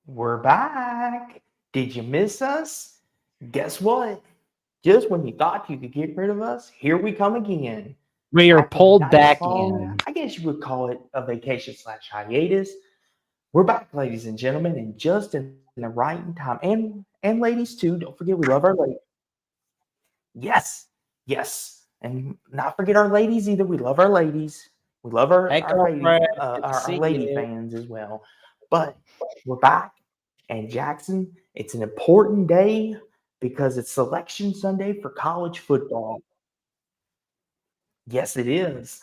We're back. Did you miss us? Guess what? Just when you thought you could get rid of us, here we come again. We are After a pulled nice back long, in. I guess you would call it a vacation slash hiatus. We're back, ladies and gentlemen, and just in the right time. And ladies too. Don't forget we love our ladies. Yes, yes. And not forget our ladies either. We love our ladies. We love Hey, our lady girlfriend, good to our see lady you. fans as well. But we're back, and Jackson, it's an important day because it's Selection Sunday for college football. Yes, it is.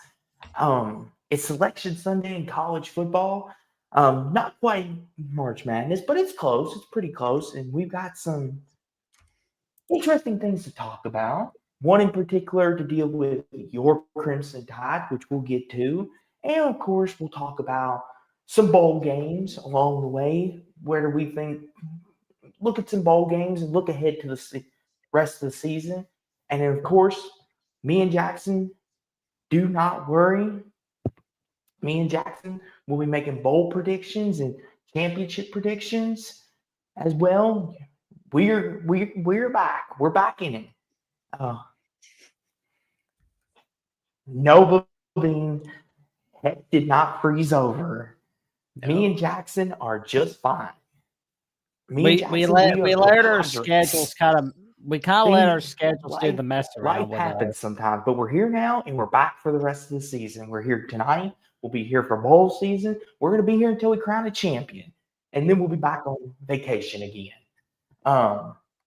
It's Selection Sunday in college football. Not quite March Madness, but it's close. It's pretty close, and we've got some interesting things to talk about. One in particular to deal with your Crimson Tide, which we'll get to. And of course, we'll talk about some bowl games along the way. Where do we think, look at some bowl games and look ahead to the rest of the season. And then, of course, me and Jackson, do not worry. Me and Jackson will be making bowl predictions and championship predictions as well. We're back. We're back in it. Uh, Nova Bean heck did not freeze over. Me and No, Jackson are just fine. Me and we Jackson, we let are we let our schedules preponderance. let Things our schedules do the mess life around with happens us. sometimes, but we're here now and we're back for the rest of the season. We're here tonight. We'll be here for bowl season. We're going to be here until we crown a champion, and then we'll be back on vacation again.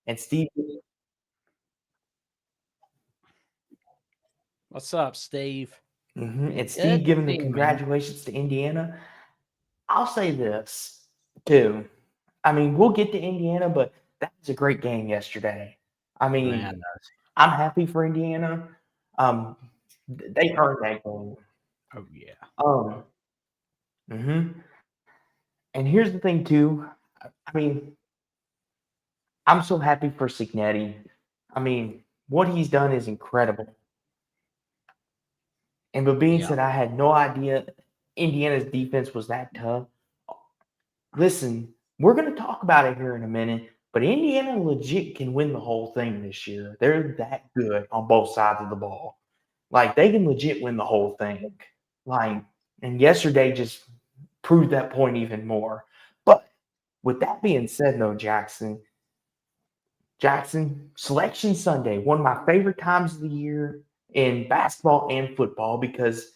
And Steve, What's up, Steve? and Good Steve to giving the see you, man. congratulations to Indiana. I'll say this too. I mean, we'll get to Indiana, but that was a great game yesterday. I Man, mean, I'm happy for Indiana. Um, they earned that game. oh yeah, Um, mhm. And here's the thing too. I mean, I'm so happy for Signetti. I mean, what he's done is incredible. And but being yeah, said, I had no idea Indiana's defense was that tough. Listen, we're going to talk about it here in a minute, but Indiana legit can win the whole thing this year. They're that good on both sides of the ball. Like they can legit win the whole thing. Like, and yesterday just proved that point even more. But with that being said, though, Jackson, Selection Sunday, one of my favorite times of the year in basketball and football because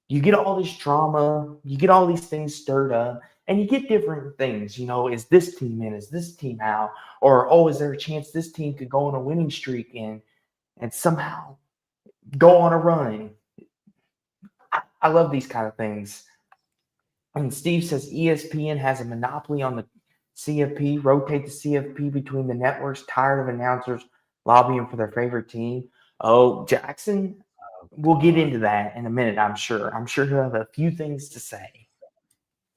you get all this drama, you get all these things stirred up, and you get different things. You know, is this team in? Is this team out? Or oh, is there a chance this team could go on a winning streak and somehow go on a run? I love these kind of things. And Steve says ESPN has a monopoly on the CFP. Rotate the CFP between the networks. Tired of announcers lobbying for their favorite team. Oh, Jackson, we'll get God. into that in a minute. I'm sure. I'm sure he'll have a few things to say.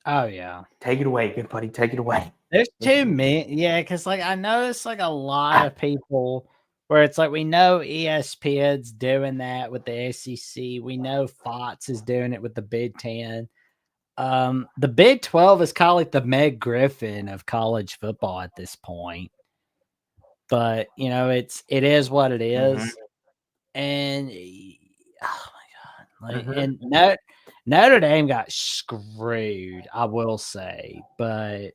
Oh yeah. Take it away, good buddy. Take it away. There's Let's too go. many. Yeah, because like I noticed like a lot of people where it's like we know ESPN's doing that with the ACC. We know Fox is doing it with the Big Ten. The Big 12 is kind of like the Meg Griffin of college football at this point. But you know, it is what it Mm-hmm. is. And oh my god. Like Mm-hmm. and Notre Dame got screwed, I will say. But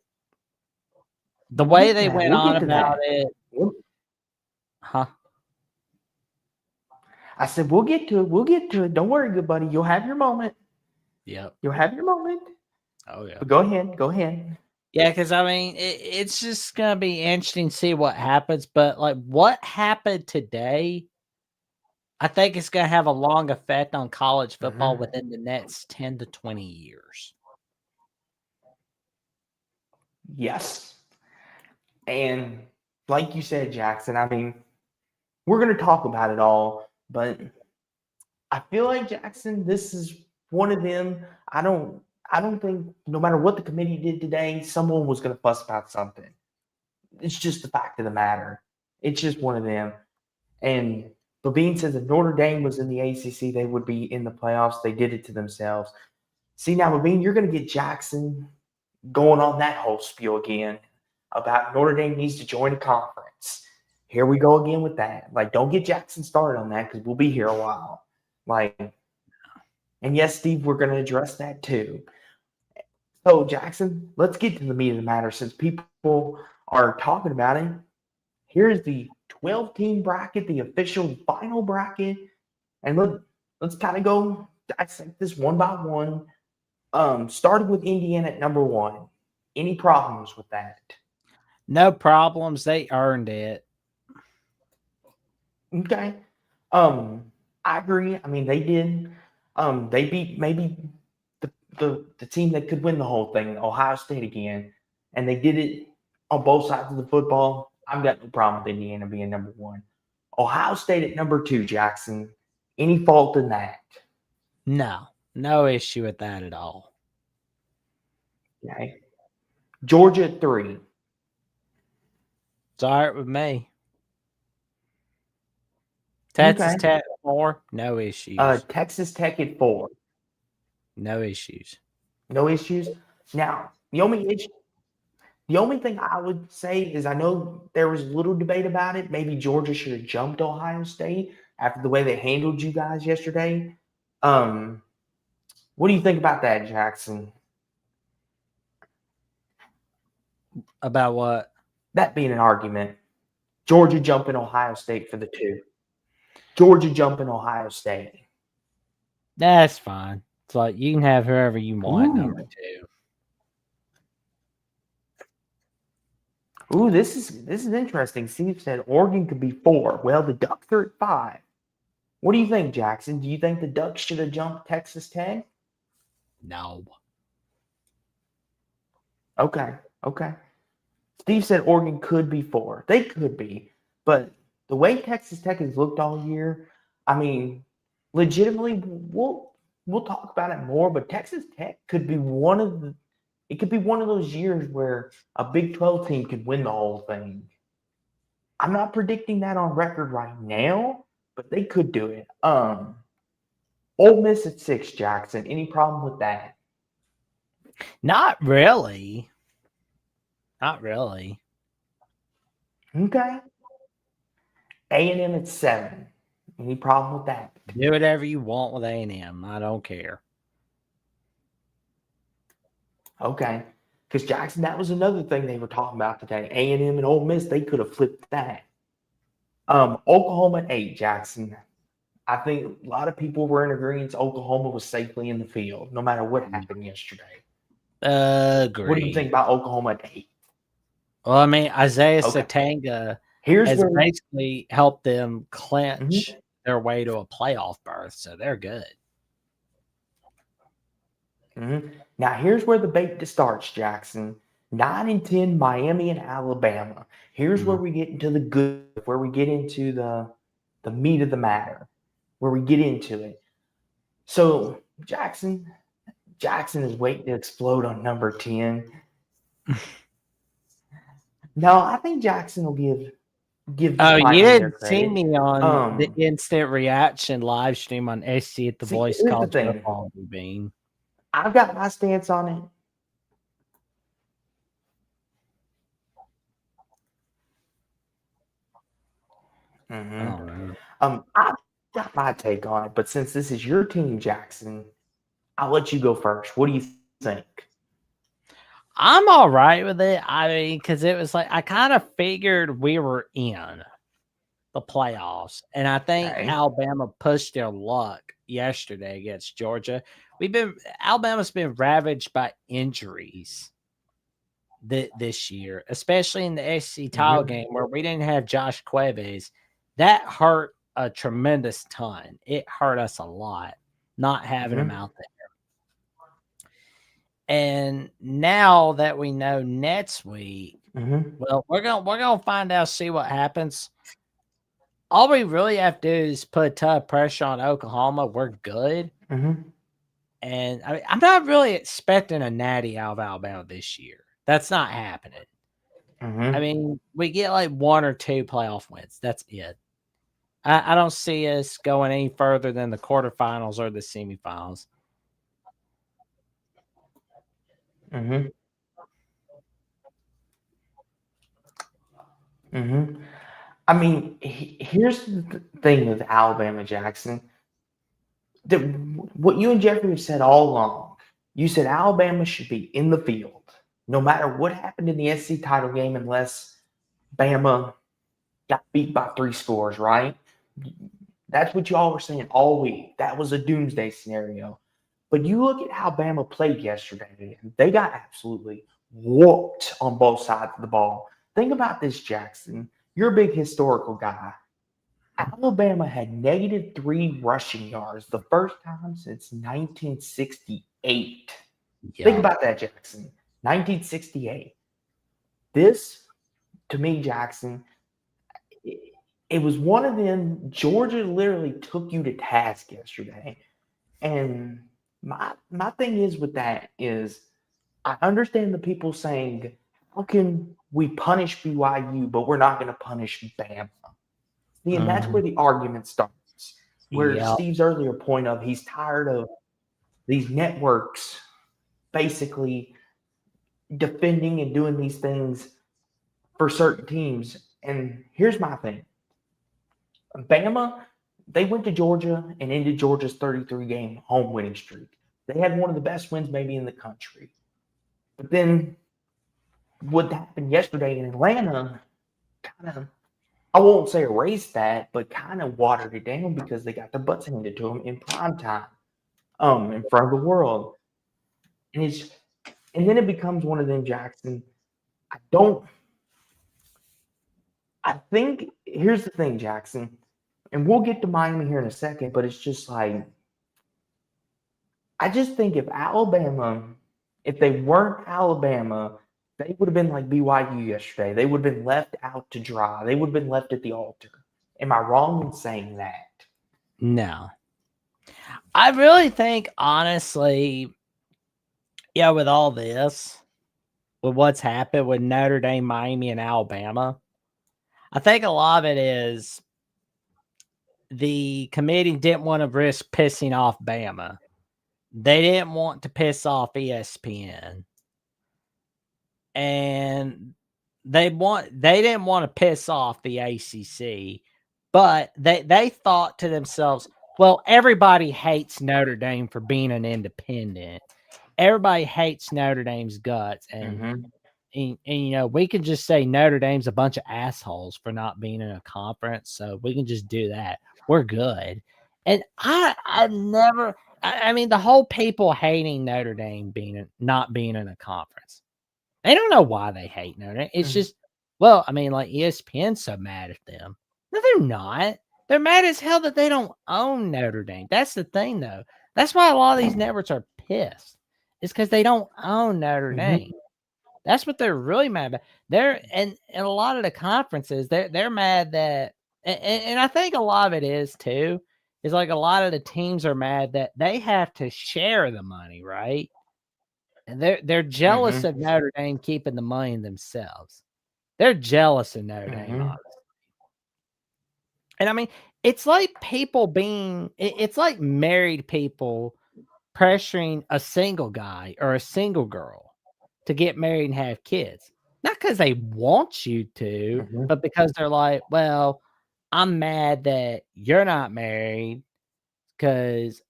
the We'll way get to they that. went We'll on get to about that. it, We'll, huh? I said we'll get to it. We'll get to it. Don't worry, good buddy. You'll have your moment. Yep. You'll have your moment. Oh yeah. But go ahead. Go ahead. Yeah, because I mean, it's just gonna be interesting to see what happens. But like, what happened today, I think it's gonna have a long effect on college football Mm-hmm. within the next 10 to 20 years. Yes. And like you said, Jackson, I mean, we're going to talk about it all, but I feel like Jackson, this is one of them. I don't I don't think no matter what the committee did today, someone was going to fuss about something. It's just the fact of the matter. It's just one of them. And Levine says if Notre Dame was in the ACC, they would be in the playoffs. They did it to themselves. See now, Levine, you're going to get Jackson. going on that whole spiel again about Notre Dame needs to join a conference. Here we go again with that. Like, don't get Jackson started on that because we'll be here a while. Like, and yes, Steve, we're going to address that too. So, Jackson, let's get to the meat of the matter since people are talking about it. Here's the 12-team bracket, the official final bracket, and let's kind of go dissect this one by one. Started with Indiana at number 1. Any problems with that? No problems. They earned it. Okay. I agree. I mean, they did. They beat maybe the team that could win the whole thing, Ohio State again, and they did it on both sides of the football. I've got no problem with Indiana being number 1. Ohio State at number 2, Jackson. Any fault in that? No issue with that at all. Okay. Georgia at 3. It's all right with me. Texas Tech 4, no issues. Texas Tech at 4. No issues. No issues. Now, the only thing I would say is I know there was a little debate about it. Maybe Georgia should have jumped Ohio State after the way they handled you guys yesterday. What do you think about that, Jackson? About what? That being an argument. Georgia jumping Ohio State for the 2. Georgia jumping Ohio State. That's fine. It's like you can have whoever you want, number 2. Ooh, this is interesting. Steve said Oregon could be 4. Well, the Ducks are at 5. What do you think, Jackson? Do you think the Ducks should have jumped Texas Tech? No. Okay. Steve said Oregon could be 4. They could be. But the way Texas Tech has looked all year, I mean, legitimately, we'll talk about it more, but Texas Tech could be one of those years where a Big 12 team could win the whole thing. I'm not predicting that on record right now, but they could do it. Ole Miss at 6, Jackson. Any problem with that? Not really. Okay. A&M at 7. Any problem with that? Do whatever you want with A&M. I don't care. Okay. Because, Jackson, that was another thing they were talking about today. A&M and Ole Miss, they could have flipped that. Oklahoma at 8, Jackson. I think a lot of people were in agreement Oklahoma was safely in the field, no matter what happened yesterday. Agree. What do you think about Oklahoma at 8? Well, I mean, Isaiah Satanga has basically helped them clinch their way to a playoff berth, so they're good. Now, here's where the debate starts, Jackson. 9 and 10, Miami and Alabama. Here's where we get into the good, where we get into the meat of the matter, where we get into it. So, Jackson is waiting to explode on number 10. No, I think Jackson will give. Oh, you didn't see me on the instant reaction live stream on SC at the Voice College Football Bean. I've got my stance on it. I've got my take on it, but since this is your team, Jackson, I'll let you go first. What do you think? I'm all right with it. I mean, because it was like I kind of figured we were in the playoffs, and I think Alabama pushed their luck yesterday against Georgia. Alabama's been ravaged by injuries this year, especially in the SEC title game where we didn't have Josh Cuevas. That hurt a tremendous ton. It hurt us a lot not having him out there. And now that we know next week, well, we're gonna find out, see what happens. All we really have to do is put a ton of pressure on Oklahoma. We're good. And I mean, I'm not really expecting a natty out of Alabama this year. That's not happening. I mean, we get like 1 or 2 playoff wins. That's it. I don't see us going any further than the quarterfinals or the semifinals. Mhm. I mean, here's the thing with Alabama, Jackson. That what you and Jeffrey have said all along. You said Alabama should be in the field, no matter what happened in the SC title game, unless Bama got beat by 3 scores, right? That's what y'all were saying all week. That was a doomsday scenario. But you look at how Bama played yesterday, and they got absolutely whooped on both sides of the ball. Think about this, Jackson. You're a big historical guy. Alabama had -3 rushing yards the first time since 1968. Think Yeah. about that, Jackson. 1968. This, to me, Jackson, it was one of them. Georgia literally took you to task yesterday. And my thing is with that is I understand the people saying, how can we punish BYU, but we're not going to punish Bama? See, and that's where Mhm. the argument starts. Where Yeah. Steve's earlier point of he's tired of these networks basically defending and doing these things for certain teams. And here's my thing. Bama, they went to Georgia and ended Georgia's 33 game home winning streak. They had one of the best wins maybe in the country. But then what happened yesterday in Atlanta kind of, I won't say erased that, but kind of watered it down because they got their butts handed to them in prime time, in front of the world. And it's and then it becomes one of them, Jackson. I don't I think here's the thing, Jackson, and we'll get to Miami here in a second, but it's just like I just think if they weren't Alabama, they would have been like BYU yesterday. They would have been left out to dry. They would have been left at the altar. Am I wrong in saying that? No. I really think, honestly, yeah, with all this, with what's happened with Notre Dame, Miami, and Alabama, I think a lot of it is the committee didn't want to risk pissing off Bama. They didn't want to piss off ESPN. And they didn't want to piss off the ACC, but they thought to themselves, well, everybody hates Notre Dame for being an independent. Everybody hates Notre Dame's guts, Mm-hmm. we can just say Notre Dame's a bunch of assholes for not being in a conference, so we can just do that. We're good. And I never I mean the whole people hating Notre Dame not being in a conference. They don't know why they hate Notre Dame. It's Mm-hmm. just, well, I mean, like ESPN's so mad at them. No, they're not. They're mad as hell that they don't own Notre Dame. That's the thing, though. That's why a lot of these networks are pissed. It's because they don't own Notre Mm-hmm. Dame. That's what they're really mad about. They're and a lot of the conferences, they're mad that, and I think a lot of it is too, is like a lot of the teams are mad that they have to share the money, right? And they're jealous of Mm-hmm. Notre Dame keeping the money themselves. They're jealous of Notre Dame, Mm-hmm. honestly. And I mean, it's like it's like married people pressuring a single guy or a single girl to get married and have kids. Not because they want you to, Mm-hmm. but because they're like, well, I'm mad that you're not married because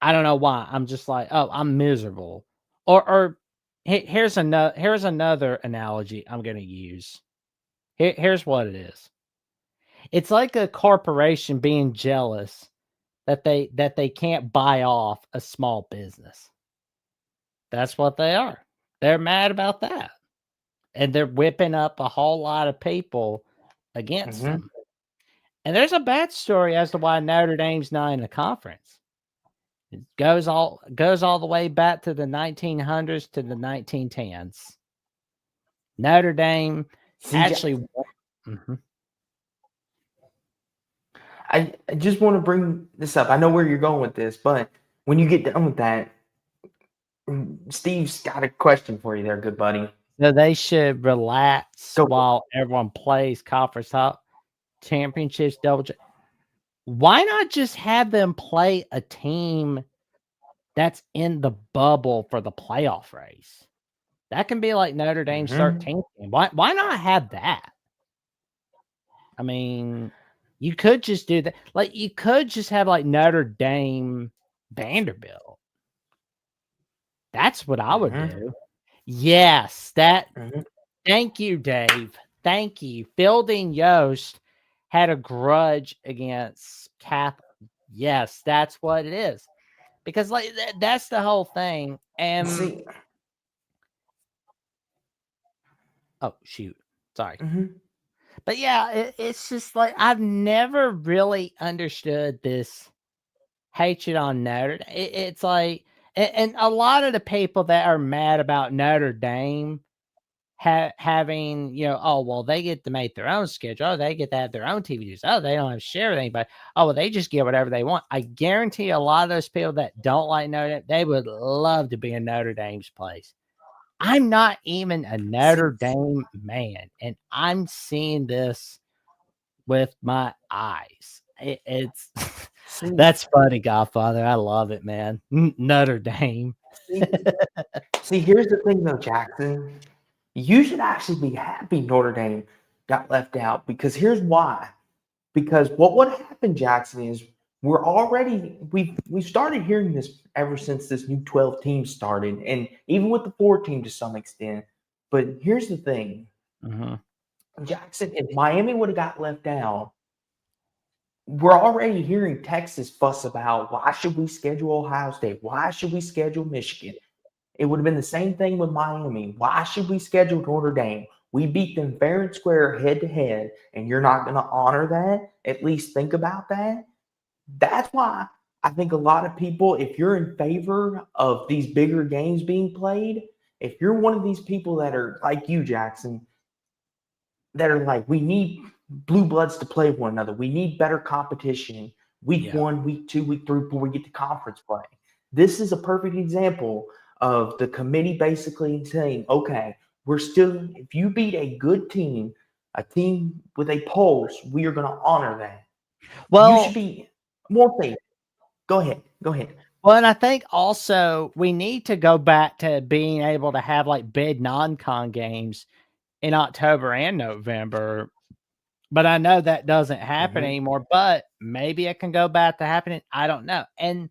I don't know why. I'm just like, oh, I'm miserable. Or here's another analogy I'm gonna use. Here's what it is. It's like a corporation being jealous that they can't buy off a small business. That's what they are. They're mad about that. And they're whipping up a whole lot of people against Mm-hmm. them. And there's a bad story as to why Notre Dame's not in the conference. It goes all the way back to the 1900s to the 1910s. Notre Dame See, actually Jackson, Mhm. I just want to bring this up. I know where you're going with this, but when you get done with that, Steve's got a question for you there, good buddy. So they should relax Go. while everyone plays conference championships double. Why not just have them play a team that's in the bubble for the playoff race? That can be like Notre Dame's Mm-hmm. 13th game. Why not have that? I mean, you could just do that. Like, you could just have like Notre Dame, Vanderbilt. That's what I would Mhm, do. Yes, that. mhm. Thank you, Dave. Thank you. Fielding Yost had a grudge against Catholic. Yes, that's what it is. Because like that's the whole thing. And See, oh shoot, sorry. mhm. But yeah, it's just like I've never really understood this hatred on Notre Dame. It's like, and a lot of the people that are mad about Notre Dame having, oh, well, they get to make their own schedule. Oh, they get to have their own TV news. Oh, they don't have to share with anybody. Oh, well, they just get whatever they want. I guarantee a lot of those people that don't like Notre Dame, they would love to be in Notre Dame's place. I'm not even a Notre See, Dame man, and I'm seeing this with my eyes. It's see, that's funny, Godfather. I love it, man. Notre Dame. see, see. Here's the thing, though, Jackson. You should actually be happy Notre Dame got left out because here's why. Because what would happen, Jackson, is we started hearing this ever since this new 12 teams started, and even with the 4 team to some extent. But here's the thing, Mhm. Jackson, if Miami would have got left out, we're already hearing Texas fuss about why should we schedule Ohio State? Why should we schedule Michigan? It would have been the same thing with Miami. Why should we schedule Notre Dame? We beat them fair and square head to head, and you're not going to honor that? At least think about that. That's why I think a lot of people, if you're in favor of these bigger games being played, if you're one of these people that are like you, Jackson, that are like, we need blue bloods to play one another. We need better competition. Week Yeah. 1, week 2, week 3, before we get to conference play. This is a perfect example of the committee basically saying, okay, we're still, if you beat a good team, a team with a pulse, we are going to honor that. You should Well, be more faith. Go ahead. Go ahead. Well, and I think also we need to go back to being able to have like big non-con games in October and November. But I know that doesn't happen Mm-hmm. anymore. But maybe it can go back to happening. I don't know. And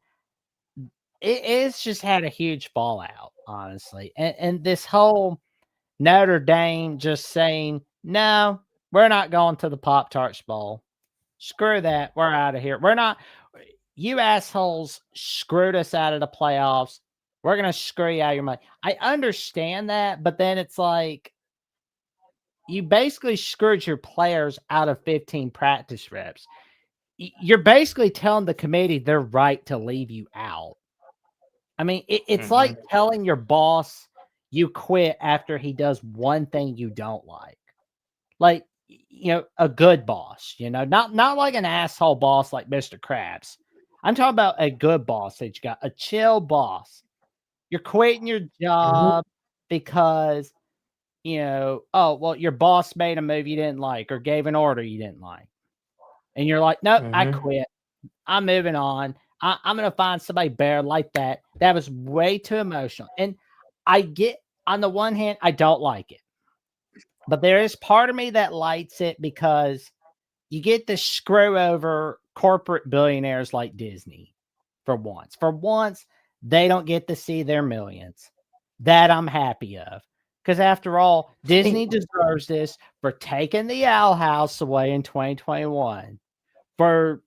it's just had a huge fallout, honestly. And this whole Notre Dame just saying, no, we're not going to the Pop Tarts Bowl. Screw that. We're out of here. We're not. You assholes screwed us out of the playoffs. We're gonna screw you out of your money. I understand that, but then it's like you basically screwed your players out of 15 practice reps. You're basically telling the committee they're right to leave you out. I mean, it's Mm-hmm. like telling your boss you quit after he does one thing you don't like. Like, a good boss, not like an asshole boss like Mr. Krabs. I'm talking about a good boss that you got, a chill boss. You're quitting your Mm-hmm. job because, oh, well, your boss made a move you didn't like or gave an order you didn't like. And you're like, nope, I Mm-hmm. quit. I'm moving on. I'm going to find somebody better like that. That was way too emotional. And I get, on the one hand, I don't like it. But there is part of me that likes it because you get to screw over corporate billionaires like Disney for once. For once, they don't get to see their millions. That I'm happy of. Because after all, See, Disney deserves this for taking the Owl House away in 2021, for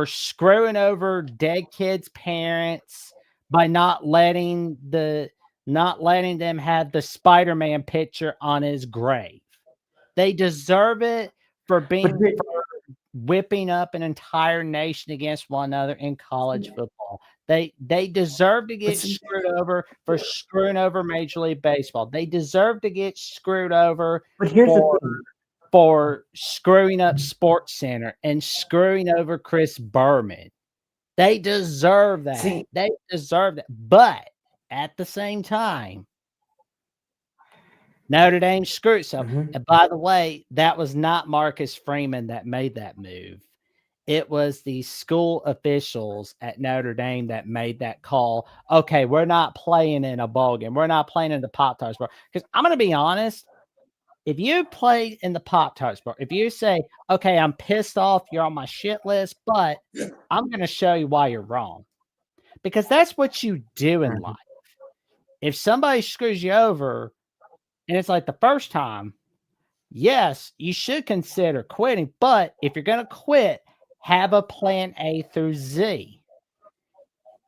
screwing over dead kids' parents by not letting them have the Spider-Man picture on his grave. They deserve it for but whipping up an entire nation against one another in college football. They deserve to but get see, screwed over for screwing over Major League Baseball. They deserve to get screwed over but here's the for thing. screwing up Sports Center and screwing over Chris Berman. They deserve that. See, They deserve that. But at the same time, Notre Dame screwed itself. mm-hmm. And by the way, that was not Marcus Freeman that made that move. It was the school officials at Notre Dame that made that call. Okay, we're not playing in a bowl game. We're not playing in the Pop Tarts Bowl. Because I'm going to be honest, if you play in the Pop-Tarts Bowl, if you say, okay, I'm pissed off, you're on my shit list, but I'm going to show you why you're wrong. Because that's what you do in life. If somebody screws you over and it's like the first time, yes, you should consider quitting. But if you're going to quit, have a plan A through Z.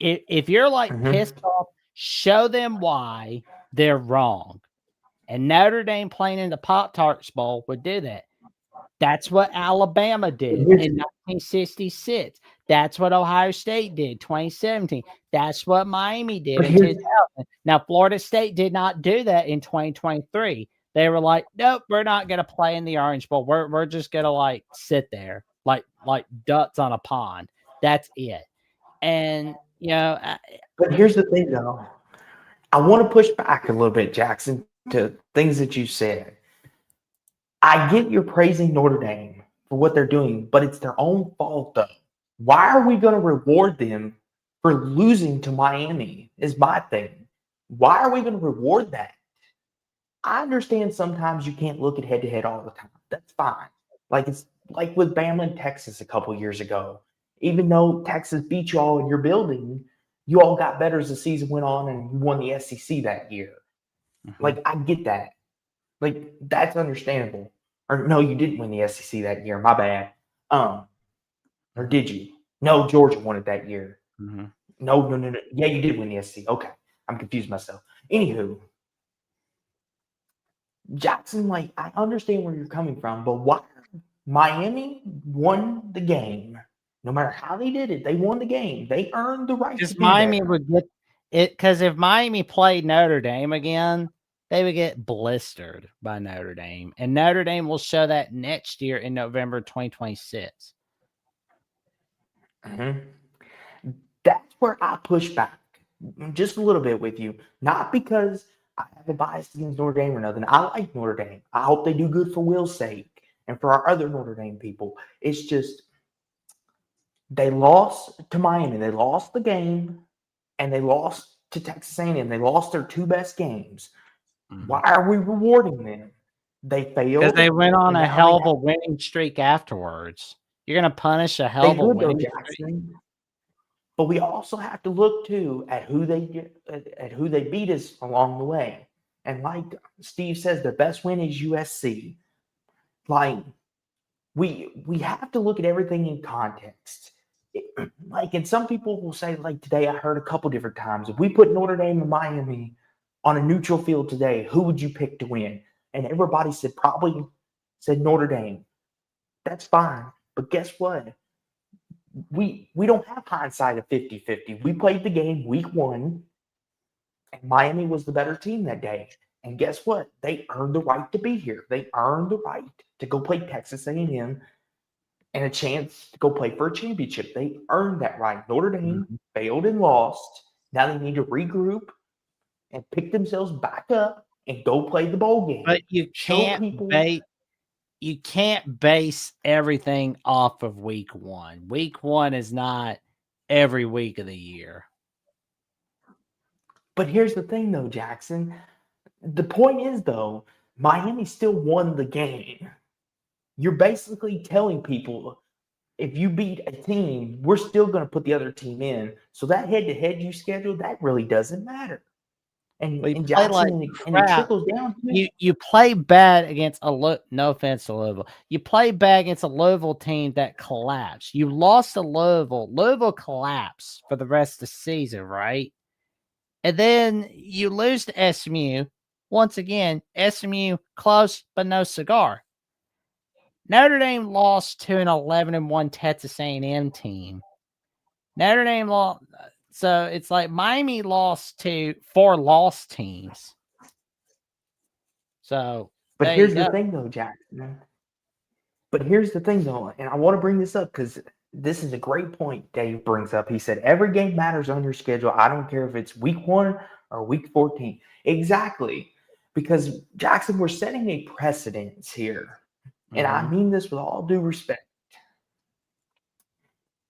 If you're like pissed off, show them why they're wrong. And Notre Dame playing in the Pop-Tarts Bowl would do that. That's what Alabama did in 1966. That's what Ohio State did 2017. That's what Miami did in 2000. Now, Florida State did not do that in 2023. They were like, nope, we're not going to play in the Orange Bowl. We're just going to like sit there like ducks on a pond. That's it. And, you know, But here's the thing, though. I want to push back a little bit, Jackson, to things that you said. I get you're praising Notre Dame for what they're doing, but it's their own fault, though. Why are we going to reward them for losing to Miami? Is my thing. Why are we going to reward that? I understand sometimes you can't look at head-to-head all the time. That's fine. Like it's like with Bama and Texas a couple years ago. Even though Texas beat you all in your building, you all got better as the season went on and you won the SEC that year. Like, I get that. Like, that's understandable. Or no, you didn't win the SEC that year. My bad. Or did you? No, Georgia won it that year. No. Yeah, you did win the SEC. Okay. I'm confused myself. Anywho, Jackson, like, I understand where you're coming from, but why Miami won the game? No matter how they did it, they won the game. They earned the right to be Miami there. would get it because if Miami played Notre Dame again, they would get blistered by Notre Dame. And Notre Dame will show that next year in November 2026. That's where I push back just a little bit with you. Not because I have a bias against Notre Dame or nothing. I like Notre Dame. I hope they do good for Will's sake and for our other Notre Dame people. It's just they lost to Miami. They lost the game, and they lost to Texas A&M. They lost their two best games. Why are we rewarding them? They failed. Because they went on a hell of a winning streak afterwards. You're going to punish a hell of a winning streak. But we also have to look too at who they beat us along the way. And like Steve says, their best win is USC. Like we have to look at everything in context. And some people will say, like today, I heard a couple different times, if we put Notre Dame and Miami on a neutral field today, who would you pick to win? And everybody probably said Notre Dame. That's fine. But guess what? We don't have hindsight of 50-50. We played the game week 1, and Miami was the better team that day. And guess what? They earned the right to be here. They earned the right to go play Texas A&M and a chance to go play for a championship. They earned that right. Notre Dame failed and lost. Now they need to regroup and pick themselves back up and go play the bowl game. But you can't base everything off of week 1. Week 1 is not every week of the year. But here's the thing, though, Jackson. The point is, though, Miami still won the game. You're basically telling people, if you beat a team, we're still going to put the other team in. So that head-to-head you schedule, that really doesn't matter. And Jackson, and it trickles down. You play bad against no offense to Louisville. You play bad against a Louisville team that collapsed. You lost to Louisville. Louisville collapsed for the rest of the season, right? And then you lose to SMU. Once again, SMU close but no cigar. Notre Dame lost to an 11-1 Texas A&M team. Notre Dame lost. So it's like Miami lost to 4 lost teams. So, but here's the thing, though, Jackson. But here's the thing, though, and I want to bring this up because this is a great point Dave brings up. He said, every game matters on your schedule. I don't care if it's week 1 or week 14. Exactly. Because, Jackson, we're setting a precedence here. And I mean this with all due respect.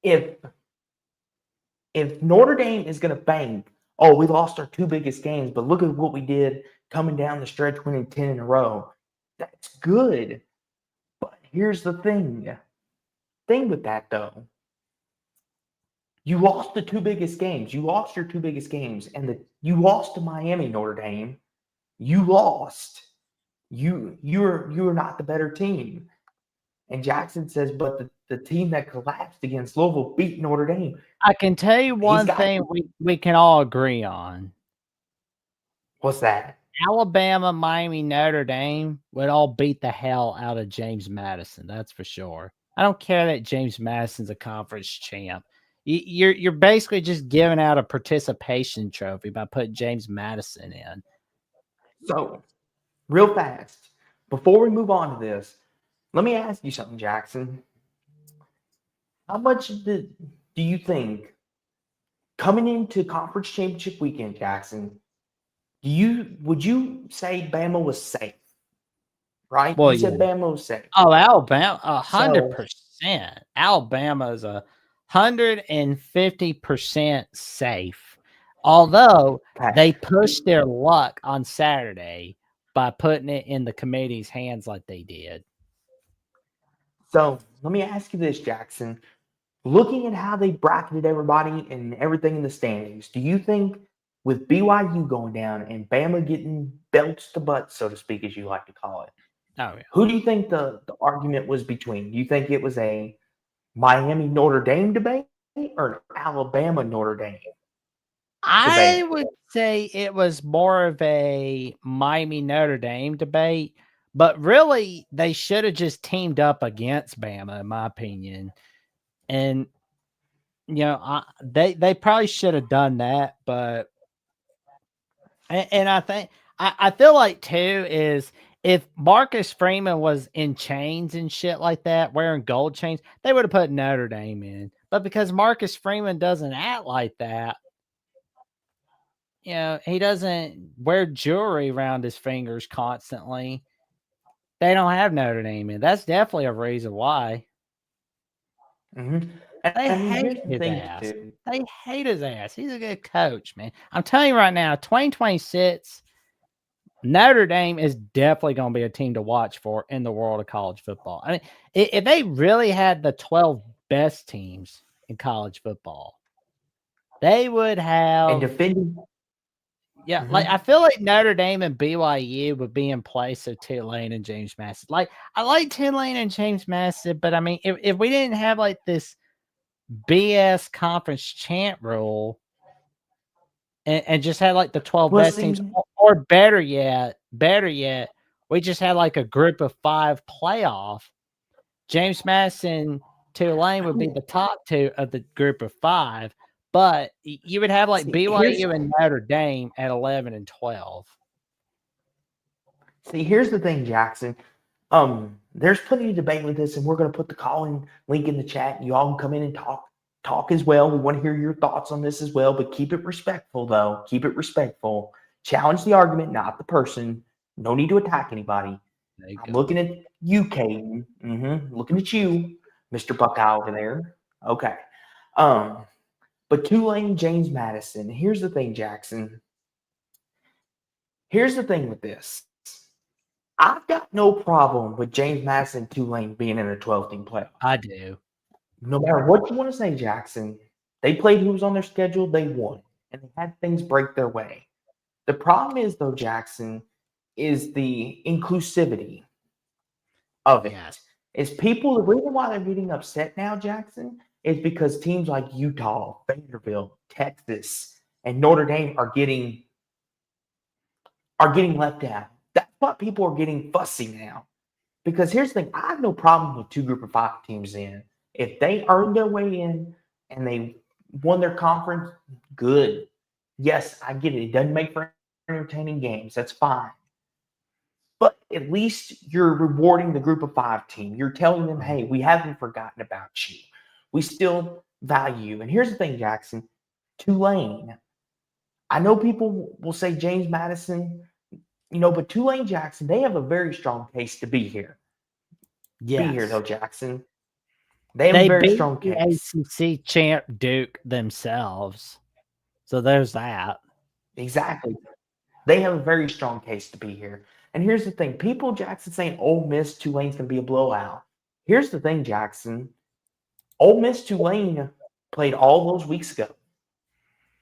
If Notre Dame is going to bank, we lost our 2 biggest games, but look at what we did coming down the stretch, winning 10 in a row. That's good. But here's the thing. Thing with that though, you lost the two biggest games. You lost your two biggest games, and you lost to Miami, Notre Dame. You lost. You're not the better team. And Jackson says, but the team that collapsed against Louisville beat Notre Dame. I can tell you He's one got thing we can all agree on. what's that? Alabama, Miami, Notre Dame would all beat the hell out of James Madison. That's for sure. I don't care that James Madison's a conference champ. You're basically just giving out a participation trophy by putting James Madison in. So, real fast, before we move on to this, let me ask you something, Jackson. How much do you think coming into conference championship weekend, Jackson? Would you say Bama was safe? Right? Well, You said yeah. Bama was safe. Oh, Alabama, So 100%. Alabama's 150% safe. Although okay. they pushed their luck on Saturday by putting it in the committee's hands like they did. So let me ask you this, Jackson. Looking at how they bracketed everybody and everything in the standings, do you think with BYU going down and Bama getting belts to butts, so to speak, as you like to call it, Oh, yeah. who do you think the argument was between? Do you think it was a Miami Notre Dame debate or Alabama Notre Dame I debate? would say it was more of a Miami Notre Dame debate, but really they should have just teamed up against Bama, in my opinion. And they probably should have done that, but and I think I feel like too is if Marcus Freeman was in chains and shit like that, wearing gold chains, they would have put Notre Dame in. But because Marcus Freeman doesn't act like that, he doesn't wear jewelry around his fingers constantly. They don't have Notre Dame in. That's definitely a reason why. Mm-hmm. And They I mean, hate here's the his thing, ass. too. They hate his ass. He's a good coach, man. I'm telling you right now, 2026, Notre Dame is definitely going to be a team to watch for in the world of college football. I mean, if they really had the 12 best teams in college football, they would And have. defending. Yeah, like Mm-hmm. I feel like Notre Dame and BYU would be in place of Tulane and James Madison. Like I like Tulane and James Madison, but I mean, if we didn't have like this BS conference chant rule and just had like the 12 Well, best teams, see, or better yet, we just had like a group of 5 playoff. James Madison, Tulane would be the top 2 of the group of 5, but you would have like here's BYU and Notre Dame at 11 and 12. here's the thing, Jackson. There's plenty of debate with this, and we're going to put the call-in link in the chat. You all can come in and talk as well. We want to hear your thoughts on this as well, but keep it respectful, though. Keep it respectful. Challenge the argument, not the person. No need to attack anybody. There you I'm go. looking at you, Caden. Looking at you, Mr. Buckeye over there. Okay. But Tulane, James Madison. Here's the thing, Jackson. Here's the thing with this. I've got no problem with James Madison, Tulane being in a 12-team playoff. I do. No matter what you want to say, Jackson, they played who was on their schedule, they won, and they had things break their way. The problem is, though, Jackson, is the inclusivity of it. Yes. Is people, the reason why they're getting upset now, Jackson, is because teams like Utah, Vanderbilt, Texas, and Notre Dame are getting left out. That's why people are getting fussy now. Because here's the thing, I have no problem with 2 group of 5 teams in. If they earned their way in and they won their conference, good. Yes, I get it. It doesn't make for entertaining games. That's fine. But at least you're rewarding the group of 5 team. You're telling them, hey, we haven't forgotten about you. We still value you. And here's the thing, Jackson. Tulane. I know people will say James Madison, but Tulane, Jackson, they have a very strong case to be here. Be here, though, Yes. Jackson. They have a They very beat strong the case. ACC champ Duke themselves. So there's that. Exactly. They have a very strong case to be here. And here's the thing: people, Jackson, saying Ole Miss Tulane's going to be a blowout. Here's the thing, Jackson: Ole Miss Tulane played all those weeks ago,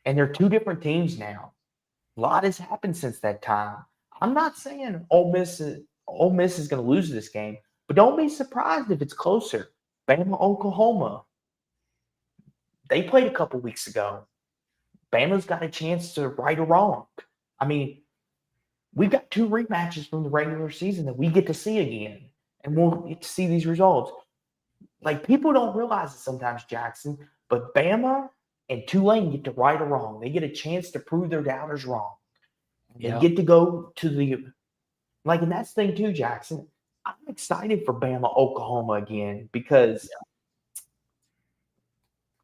and they're two different teams now. A lot has happened since that time. I'm not saying Ole Miss is going to lose this game, but don't be surprised if it's closer. Bama, Oklahoma, they played a couple weeks ago. Bama's got a chance to right or wrong. I mean, we've got two rematches from the regular season that we get to see again, and we'll get to see these results. Like, people don't realize it sometimes, Jackson, but Bama and Tulane get to right or wrong. They get a chance to prove their doubters wrong. They get to go to the and that's the thing too, Jackson. I'm excited for Bama, Oklahoma again because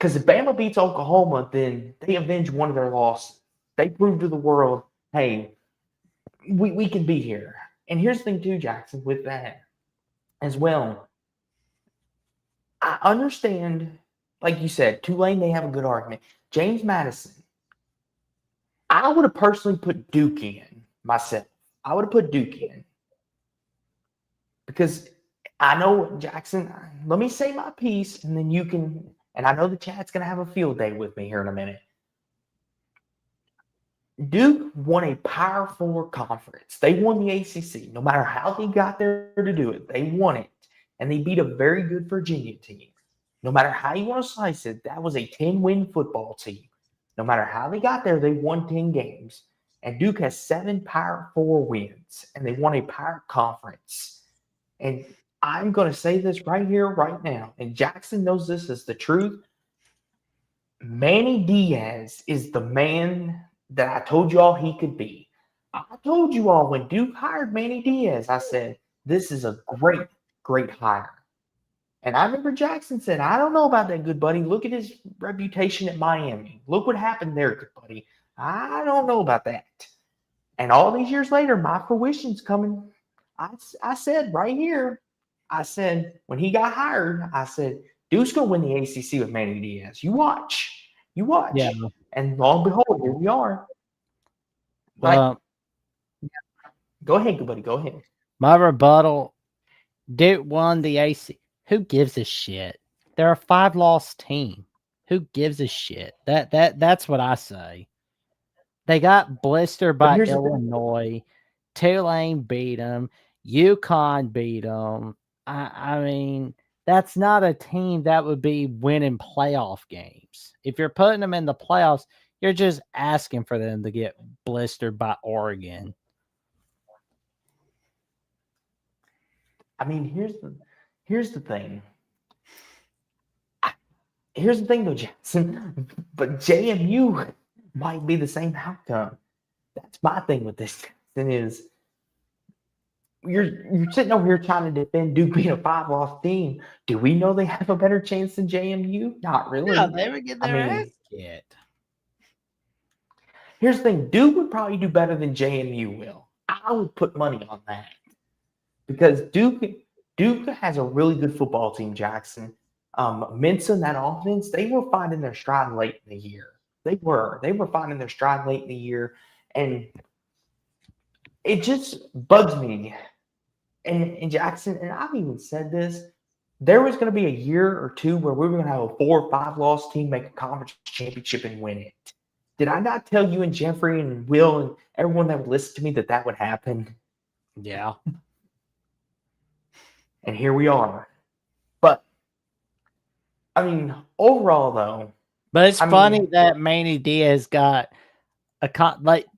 if Bama beats Oklahoma, then they avenge one of their losses. They prove to the world, hey, we can be here. And here's the thing too, Jackson, with that as well. I understand, like you said, Tulane, they have a good argument. James Madison, I would have personally put Duke in myself. I would have put Duke in. Because I know, Jackson, let me say my piece, and then you can, and I know the chat's going to have a field day with me here in a minute. Duke won a Power Four conference. They won the ACC. No matter how they got there to do it, they won it. And they beat a very good Virginia team. No matter how you want to slice it, that was a 10-win football team. No matter how they got there, they won 10 games. And Duke has 7 Power Four wins, and they won a Power Conference. And I'm going to say this right here, right now, and Jackson knows this is the truth. Manny Diaz is the man that I told you all he could be. I told you all when Duke hired Manny Diaz, I said, this is a great, great hire. And I remember Jackson said, I don't know about that, good buddy. Look at his reputation at Miami. Look what happened there, good buddy. I don't know about that. And all these years later, my fruition's coming. I said right here, I said, when he got hired, I said, Duke's going to win the ACC with Manny Diaz. You watch. You watch. Yeah. And lo and behold, here we are. Well, go ahead, good buddy. Go ahead. My rebuttal, Duke won the AC. Who gives a shit? They're a 5-loss team. Who gives a shit? That's what I say. They got blistered by Illinois. Tulane beat them. UConn beat them. I mean, that's not a team that would be winning playoff games. If you're putting them in the playoffs, you're just asking for them to get blistered by Oregon. I mean, here's the thing. Here's the thing, though, Jackson. But JMU might be the same outcome. That's my thing with this, Jackson, is you're sitting over here trying to defend Duke being a 5-loss team. Do we know they have a better chance than JMU? Not really. Yeah, they would get their ass kicked. Here's the thing. Duke would probably do better than JMU will. I would put money on that. Because Duke has a really good football team, Jackson. Mensa and that offense, they were finding their stride late in the year. They were finding their stride late in the year. And it just bugs me. And Jackson, and I've even said this, there was going to be a year or two where we were going to have a 4 or 5-loss team make a conference championship and win it. Did I not tell you and Jeffrey and Will and everyone that would listen to me that would happen? Yeah. And here we are. But, I mean, overall, though. But it's funny that Manny Diaz got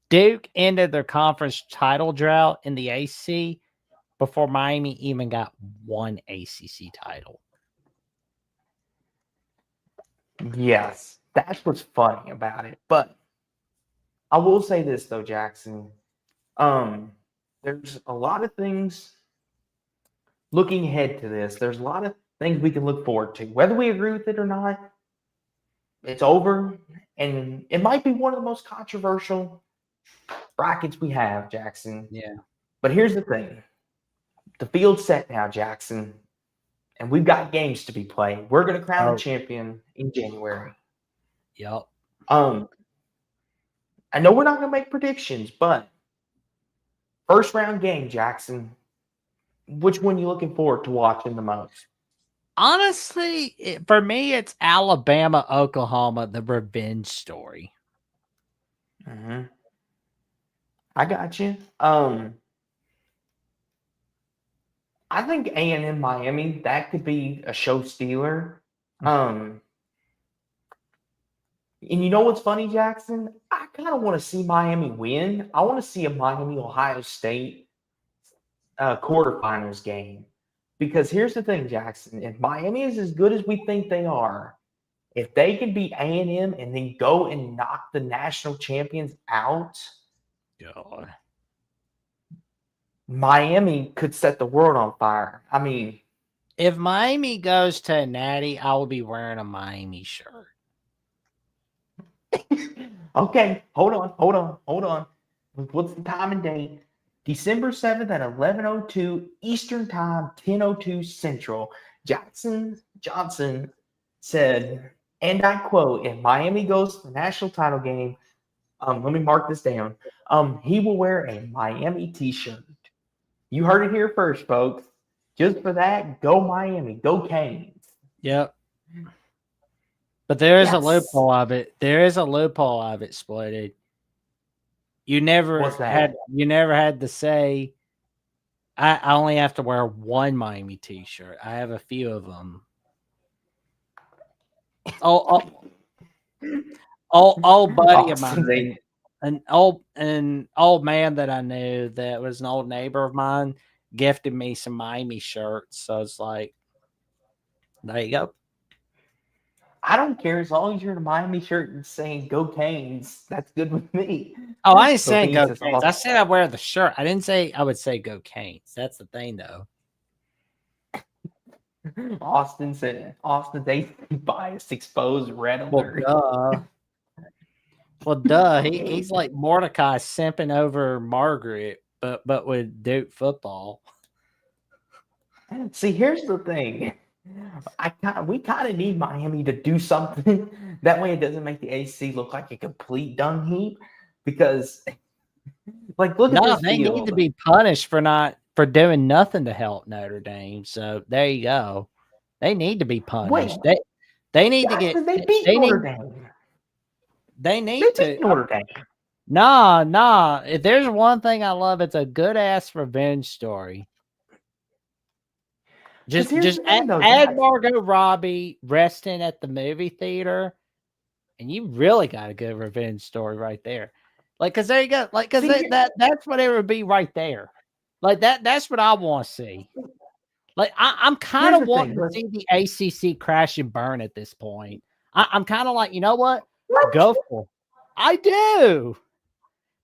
Duke ended their conference title drought in the AC before Miami even got one ACC title. Yes, that's what's funny about it. But I will say this, though, Jackson. There's a lot of things looking ahead to this. There's a lot of things we can look forward to. Whether we agree with it or not, it's over. And it might be one of the most controversial brackets we have, Jackson. Yeah. But here's the thing. The field's set now, Jackson. And we've got games to be played. We're going to crown a champion in January. Yep. I know we're not going to make predictions, but First round game, Jackson. Which one you looking forward to watching the most? Honestly, for me, it's Alabama, Oklahoma, the revenge story. Mm-hmm. I got you. I think A&M Miami, that could be a show stealer. And you know what's funny, Jackson? I kind of want to see Miami win. I want to see a Miami Ohio State quarterfinals game. Because here's the thing, Jackson. If Miami is as good as we think they are, if they can beat A&M and then go and knock the national champions out, God. Miami could set the world on fire. I mean, If Miami goes to Natty, I will be wearing a Miami shirt. okay, hold on. What's the time and date? December 7th at 11:02 Eastern Time, 10:02 Central. Jackson Johnson said, and I quote, if Miami goes to the national title game, let me mark this down. He will wear a Miami t-shirt. You heard it here first, folks. Just for that, go Miami, go Canes. Yep. But there is a Yes. loophole of it. There is a loophole of it exploited. You never What's that? had to say, I only have to wear one Miami t-shirt. I have a few of them. Old buddy of Austin, mine, an old man that I knew that was an old neighbor of mine, gifted me some Miami shirts. So it's like, there you go. I don't care as long as you're in a Miami shirt and saying "Go Canes." That's good with me. Oh, I ain't So saying go Canes is Canes. I awesome. said I wear the shirt. I didn't say I would say go Canes. That's the thing, though. Austin's bias exposed red Well, alert. duh. Well, duh. He's like Mordecai simping over Margaret, but with Duke football. See, here's the thing. We kind of need Miami to do something. That way, it doesn't make the AC look like a complete dung heap. Because, like, look at No, this they need to field. be punished for doing nothing to help Notre Dame. So there you go. They need to be punished. Wait, They need to get Jackson, they beat they Notre need Dame. they They need to beat Notre Dame. nah. If there's one thing I love, it's a good ass revenge story. Because here's Just the thing, though, add Jackson. Margot Robbie resting at the movie theater, and you really got a good revenge story right there. Like, cause there you go. Like, cause See, that's what it would be right there. Like that's what I want to see. Like, I'm kind here's of the thing. wanting to see the ACC crash and burn at this point. I'm kind of like, you know what? What? Go for it. I do.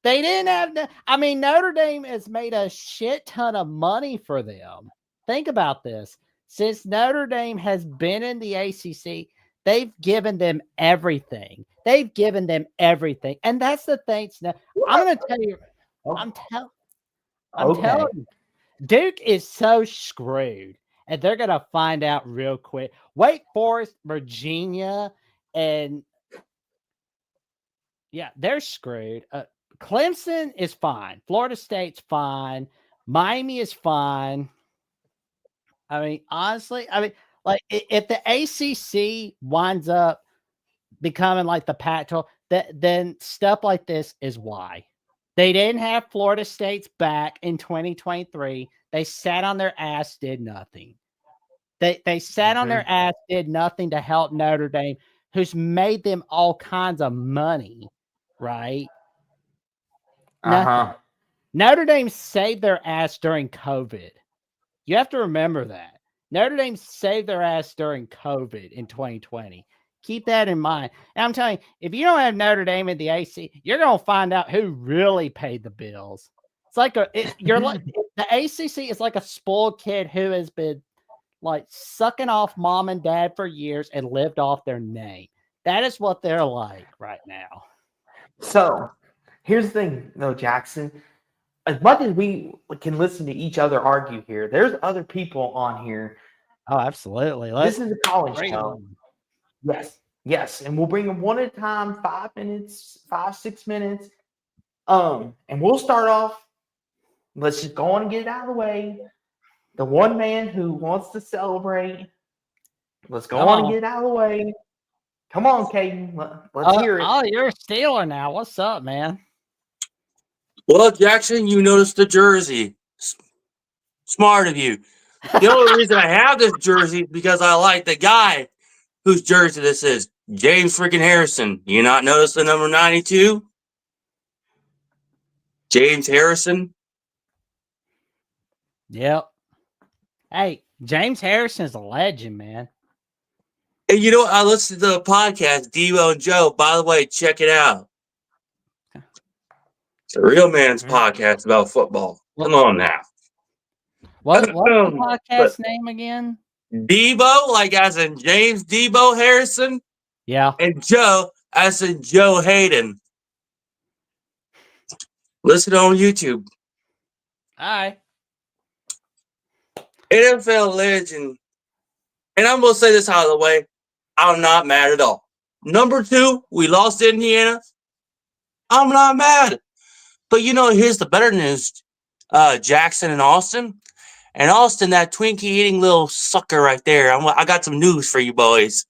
They didn't have. I mean, Notre Dame has made a shit ton of money for them. Think about this. Since Notre Dame has been in the ACC, they've given them everything. They've given them everything, and that's the thing. I'm going to tell you. I'm telling Okay. you, Duke is so screwed, and they're going to find out real quick. Wake Forest, Virginia, and yeah, they're screwed. Clemson is fine. Florida State's fine. Miami is fine. I mean, honestly, like if the ACC winds up becoming like the Pac-12, then stuff like this is why. They didn't have Florida State's back in 2023. They sat on their ass, did nothing. They sat on their ass, did nothing to help Notre Dame, who's made them all kinds of money, right? Nothing. Notre Dame saved their ass during COVID. You have to remember that. Notre Dame saved their ass during COVID in 2020. Keep that in mind. And I'm telling you, if you don't have Notre Dame in the AC, you're going to find out who really paid the bills. It's like you're like the ACC is like a spoiled kid who has been like sucking off mom and dad for years and lived off their name. That is what they're like right now. So, here's the thing, though, Jackson. As much as we can listen to each other argue here, there's other people on here. Oh, absolutely. This is a college Great show. one. Yes, and we'll bring them one at a time, 5 minutes, 6 minutes. And we'll start off Let's just go on and get it out of the way. The one man who wants to celebrate. Let's go Come on and on. get it out of the way. Come on, Caden. Let's hear it. Oh, you're a Steeler now. What's up, man? Well, Jackson, you noticed the jersey. Smart of you. The only reason I have this jersey is because I like the guy whose jersey this is. James freaking Harrison. You not notice the number 92? James Harrison. Yep. Hey, James Harrison's a legend, man. And you know what? I listened to the podcast, Devo and Joe. By the way, check it out. It's a real man's podcast about football. Come on now. What's the podcast But name again? Devo, like as in James Debo Harrison, Yeah. and Joe, as in Joe Hayden. Listen on YouTube. All right. NFL legend. And I'm going to say this out of the way. I'm not mad at all. Number 2, we lost to Indiana. I'm not mad. But, here's the better news. Jackson and Austin. And Austin, that Twinkie-eating little sucker right there. I got some news for you boys.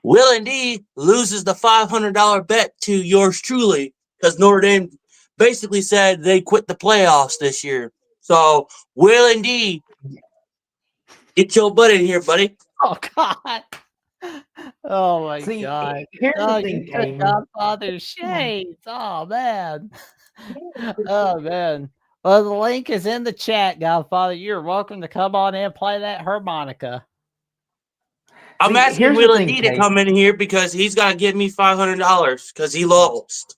Will and D loses the $500 bet to yours truly because Notre Dame basically said they quit the playoffs this year. So, Will and D, get your butt in here, buddy. Oh God. Oh my See, God. here's Oh, the thing, you took Caden. Godfather's shades. Oh man. Oh man. Well, the link is in the chat, Godfather. You're welcome to come on in and play that harmonica. I'm See, asking here's Will the and thing, D to Caden. come in here because he's got to give me $500 because he lost.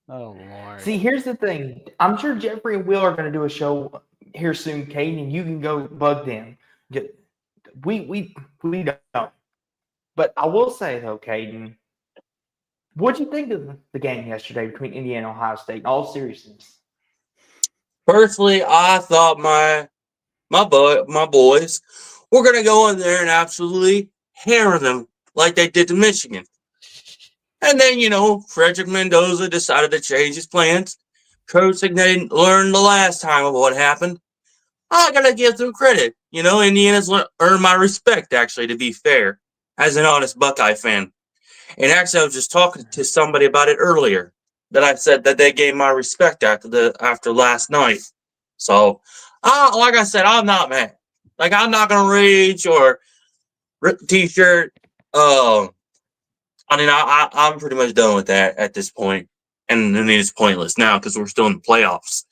Oh Lord. See, here's the thing. I'm sure Jeffrey and Will are going to do a show here soon, Caden, and you can go bug them. We don't. But I will say though, Caden, what'd you think of the game yesterday between Indiana and Ohio State? In all seriousness. Personally, I thought my boys were going to go in there and absolutely hammer them like they did to Michigan. And then, Frederick Mendoza decided to change his plans. Coach Signet learned the last time of what happened. I got to give them credit. Indiana's earned my respect, actually, to be fair, as an honest Buckeye fan. And actually, I was just talking to somebody about it earlier, that I said that they gave my respect after last night. So, like I said, I'm not mad. Like, I'm not going to rage or rip the t-shirt. I'm pretty much done with that at this point. And it's pointless now because we're still in the playoffs.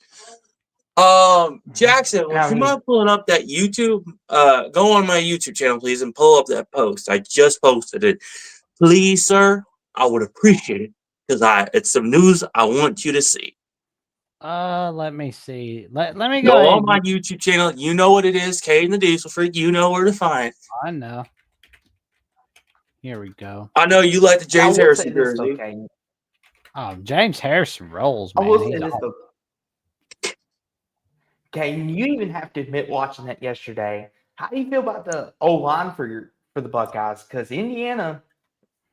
Jackson, would you mind pulling up that YouTube? Go on my YouTube channel, please, and pull up that post. I just posted it. Please, sir, I would appreciate it because it's some news I want you to see. Let me see. Let me Go go ahead. on my YouTube channel. You know what it is, Cade and the Diesel Freak. You know where to find it. I know. Here we go. I know you like the James Harrison jersey. Oh, James Harrison rolls, man. I will say this though. Okay, you even have to admit watching that yesterday. How do you feel about the O-line for the Buckeyes? Because Indiana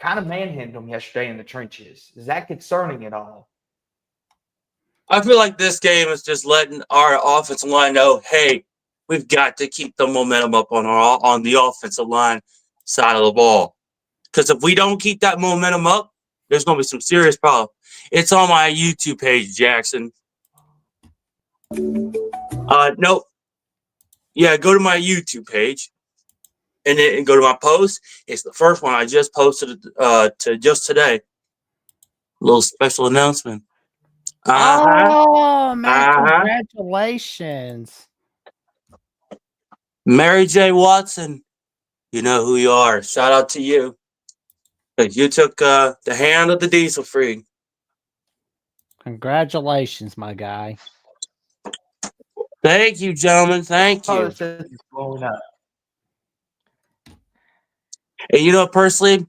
kind of manhandled them yesterday in the trenches. Is that concerning at all? I feel like this game is just letting our offensive line know, hey, we've got to keep the momentum up on the offensive line side of the ball. Because if we don't keep that momentum up, there's going to be some serious problems. It's on my YouTube page, Jackson. Nope. Yeah, go to my YouTube page and then go to my post. It's the first one I just posted to just today. A little special announcement. Oh, man, congratulations. Mary J. Watson, you know who you are. Shout out to you. You took the hand of the Diesel Freak. Congratulations, my guy. Thank you, gentlemen. Thank you. It's blowing up. And personally,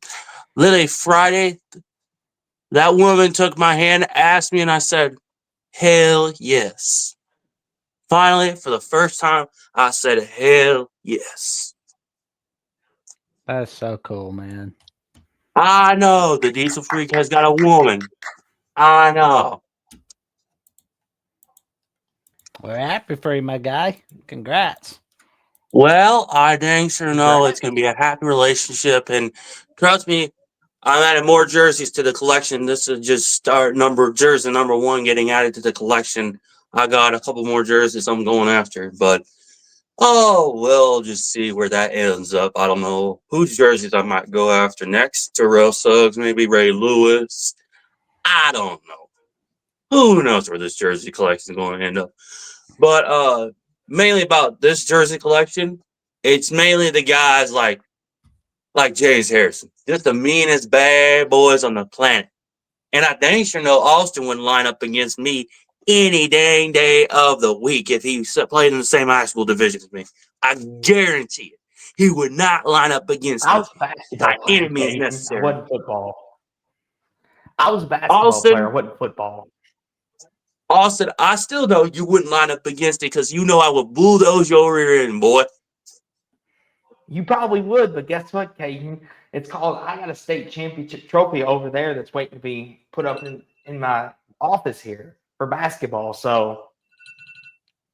literally Friday, that woman took my hand, asked me, and I said, hell yes. Finally, for the first time, I said, hell yes. That's so cool, man. I know the Diesel Freak has got a woman. I know. We're happy for you, my guy. Congrats. Well, I dang sure know it's going to be a happy relationship. And trust me, I'm adding more jerseys to the collection. This is just jersey number 1 getting added to the collection. I got a couple more jerseys I'm going after. But, we'll just see where that ends up. I don't know whose jerseys I might go after next. Terrell Suggs, maybe Ray Lewis. I don't know. Who knows where this jersey collection is going to end up. But mainly about this jersey collection, it's mainly the guys like James Harrison, just the meanest bad boys on the planet. And I dang sure know Austin wouldn't line up against me any dang day of the week if he played in the same high school division as me. I guarantee it. He would not line up against I me was a basketball by player, any means Caden. I necessary. wasn't football. I was a basketball player. I wasn't football. Austin, I still know you wouldn't line up against it because you know I would bulldoze your rear end, boy. You probably would, but guess what, Caden? It's called I got a state championship trophy over there that's waiting to be put up in my office here for basketball. So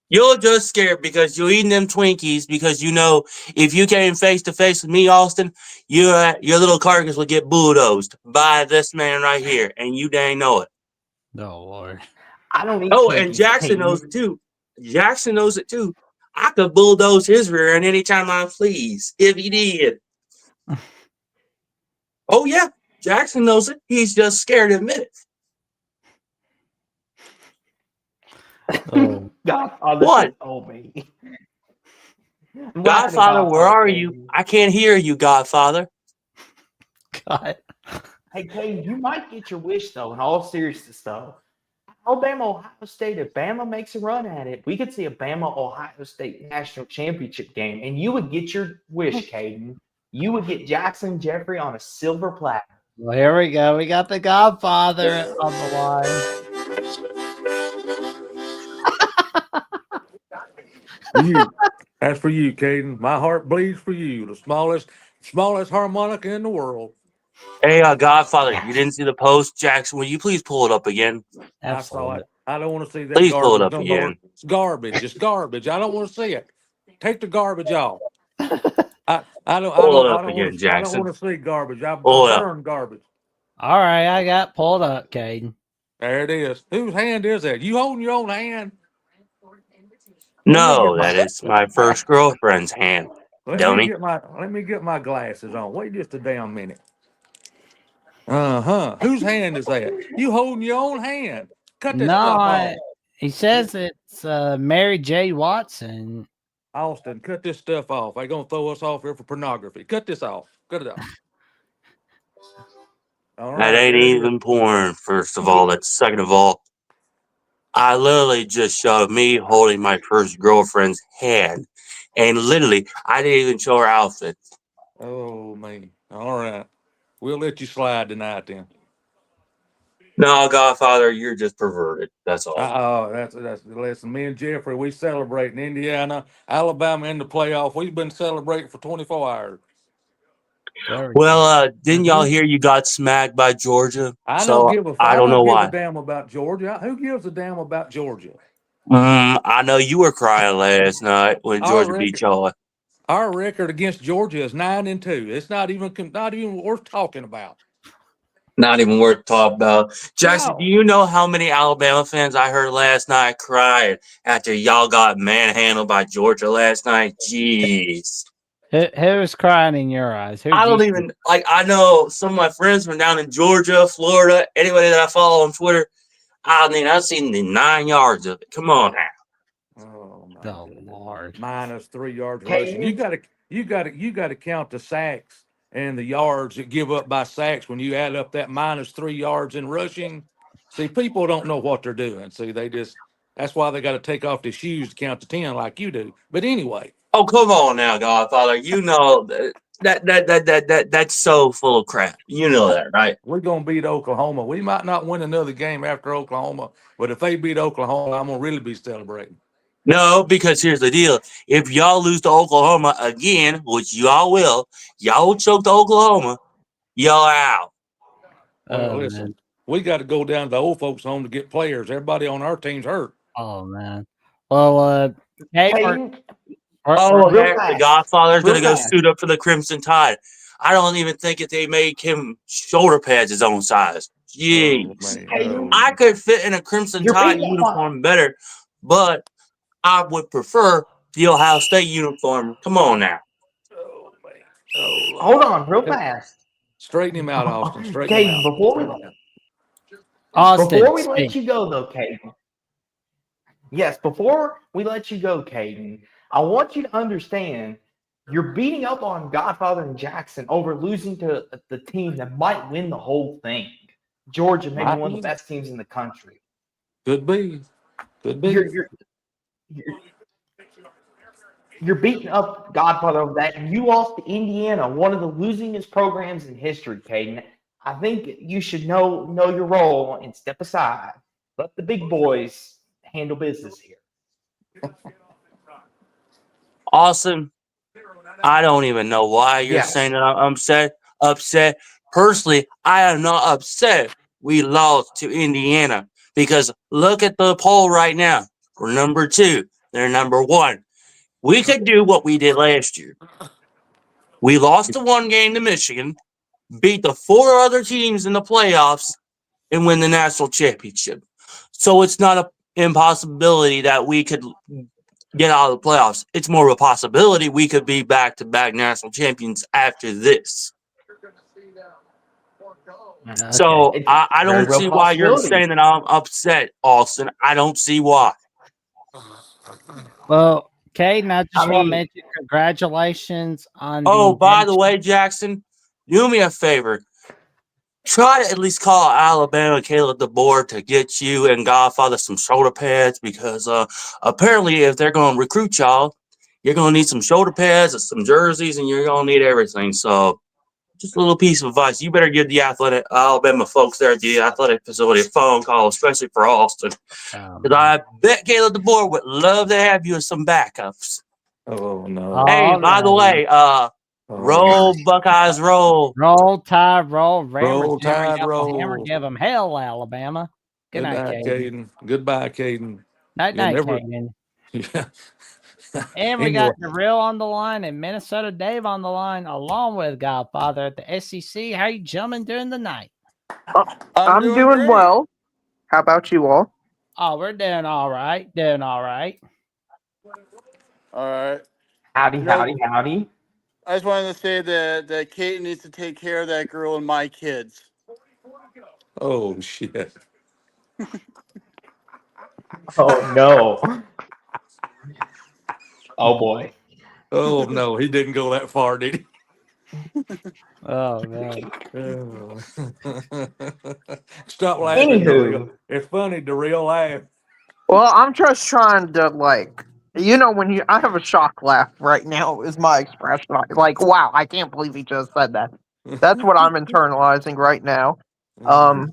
You're just scared because you're eating them Twinkies because you know if you came face to face with me, Austin, your little carcass would get bulldozed by this man right here, and you dang know it. Oh, Lord. I don't eat Oh, Twinkies, and Jackson Caden. knows it too. Jackson knows it too. I could bulldoze his rear end anytime I please, if he did. Oh, yeah, Jackson knows it. He's just scared to admit it. Oh, Godfather What? just told me. I'm laughing at Godfather, where are Caden. you? I can't hear you, Godfather. God. Hey, Caden, you might get your wish, though, in all seriousness, though. Alabama, Ohio State, if Bama makes a run at it, we could see a Bama, Ohio State national championship game, and you would get your wish, Caden. You would get Jackson Jeffrey on a silver platter. Well, here we go. We got the Godfather on the line. That's for you, Caden. My heart bleeds for you. The smallest harmonica in the world. Hey, Godfather, you didn't see the post? Jackson, will you please pull it up again? I saw Absolutely. it. I don't want to see that Please pull it garbage up no more. again. It's garbage. It's garbage. I don't want to see it. Take the garbage off. I Pull it up don't again, want Jackson. to see garbage. I Pull it up. burn garbage. All right, I got pulled up, Caden. There it is. Whose hand is that? You holding your own hand? No, that is my first girlfriend's hand. Dummy. Let me get my glasses on. Wait just a damn minute. Whose hand is that? You holding your own hand. Cut this stuff off. He says it's Mary J. Watson. Austin, cut this stuff off. They're gonna throw us off here for pornography. Cut this off. Cut it off. All right, That ain't there it is. even porn, first of all. That's second of all. I literally just showed me holding my first girlfriend's hand. And literally, I didn't even show her outfit. Oh man. All right. We'll let you slide tonight then. No, Godfather, you're just perverted. That's all. Oh, that's listen. Me and Jeffrey, we celebrate in Indiana, Alabama in the playoff. We've been celebrating for 24 hours. There we go. Well, didn't y'all hear you got smacked by Georgia? I So I don't know give a why. damn about Georgia. Who gives a damn about Georgia? I know you were crying last night when Georgia beat y'all. Our record against Georgia is 9-2. It's not even worth talking about. Not even worth talking about. Jackson, No. do you know how many Alabama fans I heard last night crying after y'all got manhandled by Georgia last night? Jeez. Who was crying in your eyes? I don't even, I know some of my friends from down in Georgia, Florida, anybody that I follow on Twitter. I mean, I've seen the 9 yards of it. Come on now. Oh my Oh, Lord. Minus 3 yards rushing. You gotta count the sacks and the yards that give up by sacks when you add up that minus 3 yards in rushing. See, people don't know what they're doing. See, that's why they got to take off their shoes to count to 10 like you do. But anyway. Oh, come on now, Godfather. You know that's so full of crap. You know that, right? We're gonna beat Oklahoma. We might not win another game after Oklahoma, but if they beat Oklahoma, I'm gonna really be celebrating. No, because here's the deal. If y'all lose to Oklahoma again, which y'all will choke to Oklahoma, y'all are out. Well, listen, man. we got to go down to the old folks' home to get players. Everybody on our team's hurt. Oh, man. Well, hey, Caden, Oh, real heck, the fast, Godfather's real gonna go fast. suit up for the Crimson Tide. I don't even think if they make him shoulder pads his own size. Oh, Jeez. man. Caden, I could fit in a Crimson you're Tide beating up on. uniform better, but I would prefer the Ohio State uniform. Come on now. Oh, man. Oh, Hold Lord. on, real Hey, fast. straighten him out, Austin. Straighten him Caden, out. Straighten him out. Austin, before we speak. let you go though, Caden. Yes, before we let you go, Caden, I want you to understand you're beating up on Godfather and Jackson over losing to the team that might win the whole thing. Georgia, maybe Might one of be. the best teams in the country. Could be. Could be. You're you're beating up Godfather over that. And you lost to Indiana, one of the losingest programs in history, Caden. I think you should know your role and step aside. Let the big boys handle business here. Austin, I don't even know why you're saying Yes. that I'm upset. Upset. Personally, I am not upset we lost to Indiana because look at the poll right now. We're number 2. They're number 1. We could do what we did last year. We lost the one game to Michigan, beat the 4 other teams in the playoffs, and win the national championship. So it's not an impossibility that we could get out of the playoffs. It's more of a possibility we could be back-to-back national champions after this. Okay. So It's I a very don't real see why you're possibility. saying that I'm upset, Austin. I don't see why. Well, Caden, I I just want to mean, mention congratulations on the Oh, by the engagement. way, Jackson, do me a favor. Try to at least call Alabama Caleb DeBoer to get you and Godfather some shoulder pads because apparently if they're going to recruit y'all, you're going to need some shoulder pads and some jerseys and you're going to need everything. So just a little piece of advice. You better give the athletic Alabama folks there at the athletic facility a phone call, especially for Austin. Because I bet Caleb DeBoer would love to have you as some backups. Oh, no. Hey, All by the right. way, Oh, roll Buckeyes roll. Roll Tide, roll. Rammers roll, hammer, Tide, yellow hammer. roll. Give them hell, Alabama. Good Good night, night, Caden. Caden. Goodbye, Caden. Night, You'll night, never. Caden. Yeah. And we Anyway, got Darrell on the line and Minnesota Dave on the line, along with Godfather at the SEC. How you jumping during the night? I'm doing great. well. How about you all? Oh, we're doing all right. Doing all right. All right. howdy, You know, howdy, howdy. I just wanted to say that Kate needs to take care of that girl and my kids. oh, shit. Oh no. Oh boy. Oh, no. He didn't go that far, did he? Oh no. Oh. Stop laughing, Darrell. Anywho, It's funny, Darrell. Laugh. Well, I'm just trying to when I have a shock laugh right now is my expression. Like, wow, I can't believe he just said that. That's what I'm internalizing right now. Um,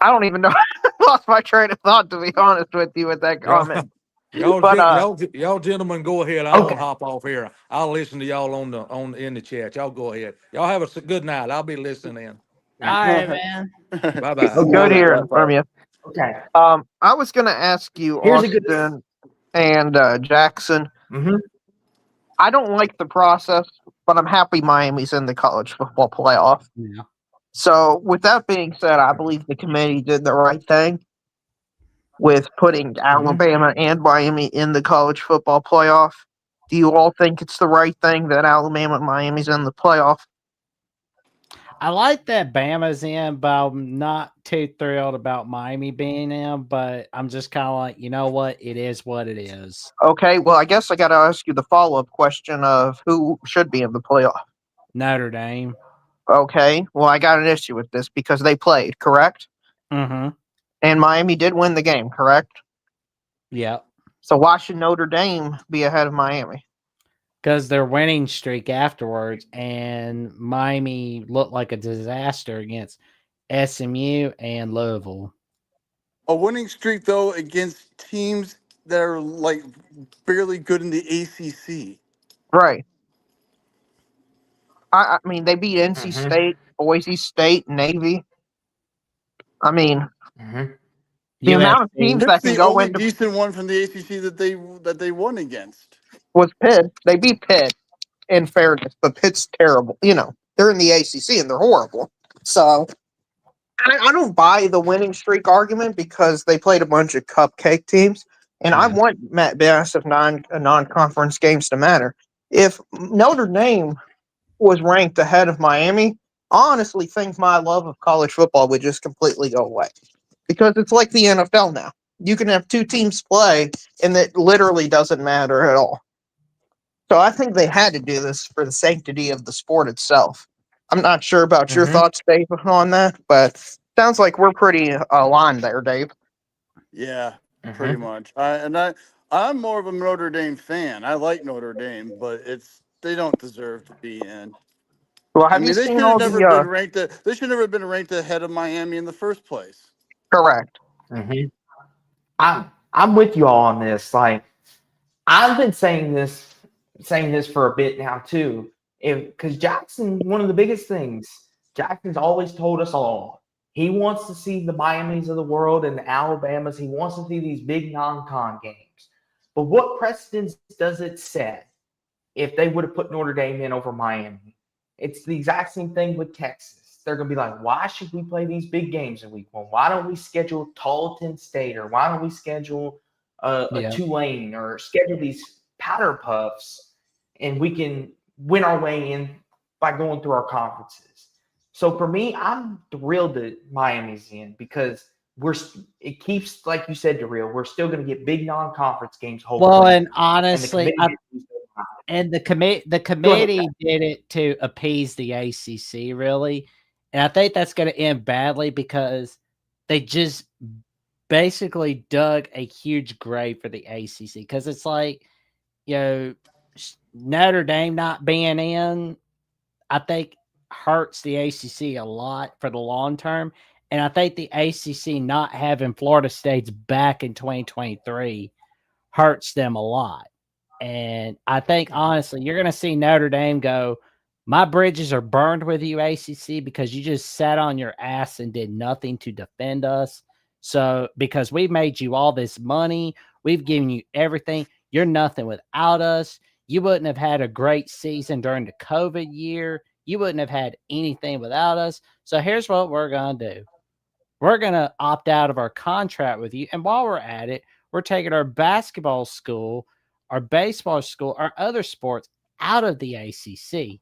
I don't even know. I lost my train of thought, to be honest with you, with that y'all, comment. y'all, But y'all gentlemen, go ahead. I won't okay. hop off here. I'll listen to y'all in the chat. Y'all go ahead. Y'all have a good night. I'll be listening in. All right, man. Bye bye. good Okay. hearing from you. Okay. I was gonna ask you, Here's a good. Austin and Jackson. Mm-hmm. I don't like the process, but I'm happy Miami's in the college football playoff. Yeah. So, with that being said, I believe the committee did the right thing with putting Alabama and Miami in the college football playoff. Do you all think it's the right thing that Alabama and Miami's in the playoff? I like that Bama's in, but I'm not too thrilled about Miami being in. But I'm just kind of like, you know what? It is what it is. Okay, well, I guess I got to ask you the follow-up question of who should be in the playoff. Notre Dame. Okay, well, I got an issue with this because they played, correct? Mm-hmm. And Miami did win the game, correct? Yep. So why should Notre Dame be ahead of Miami? Because their winning streak afterwards, and Miami looked like a disaster against SMU and Louisville. A winning streak, though, against teams that are like barely good in the ACC. Right. I mean, they beat NC State, Boise State, Navy. I mean, The amount of USC. teams Pitt's that can the go only into decent one from the ACC that they won against. was Pitt. They beat Pitt in fairness, but Pitt's terrible. They're in the ACC and they're horrible. So I don't buy the winning streak argument because they played a bunch of cupcake teams, and I Yeah. want massive non-conference games to matter. If Notre Dame was ranked ahead of Miami, I honestly think my love of college football would just completely go away because it's like the NFL now. You can have two teams play, and it literally doesn't matter at all. So I think they had to do this for the sanctity of the sport itself. I'm not sure about your Mhm. thoughts, Dave, on that, but sounds like we're pretty aligned there, Dave. Yeah, pretty Mhm. much. I'm more of a Notre Dame fan. I like Notre Dame, but they don't deserve to be in. Well, I have you mean, they seen should have all never the been ranked. They should never have been ranked ahead of Miami in the first place. correct? Mhm. I'm with you all on this. Like I've been saying this for a bit now too. Because Jackson, one of the biggest things, Jackson's always told us all, he wants to see the Miamis of the world and the Alabamas. He wants to see these big non-con games. But what precedence does it set if they would have put Notre Dame in over Miami? It's the exact same thing with Texas. They're going to be like, why should we play these big games in week one? Why don't we schedule Tarleton State, or why don't we schedule a Yeah. Tulane, or schedule these powder puffs, and we can win our way in by going through our conferences? So for me, I'm thrilled that Miami's in because it keeps, like you said, Darrell, we're still going to get big non-conference games, hopefully. Well, and And the honestly, committee the committee did it to appease the ACC, really, and I think that's going to end badly because they just basically dug a huge grave for the ACC because it's like, Notre Dame not being in, I think hurts the ACC a lot for the long term, and I think the ACC not having Florida State's back in 2023 hurts them a lot. And I think honestly, you're going to see Notre Dame go, my bridges are burned with you, ACC, because you just sat on your ass and did nothing to defend us. So, because we've made you all this money, we've given you everything, you're nothing without us. You wouldn't have had a great season during the COVID year. You wouldn't have had anything without us. So, here's what we're going to do. We're going to opt out of our contract with you. And while we're at it, we're taking our basketball school, our baseball school, our other sports out of the ACC.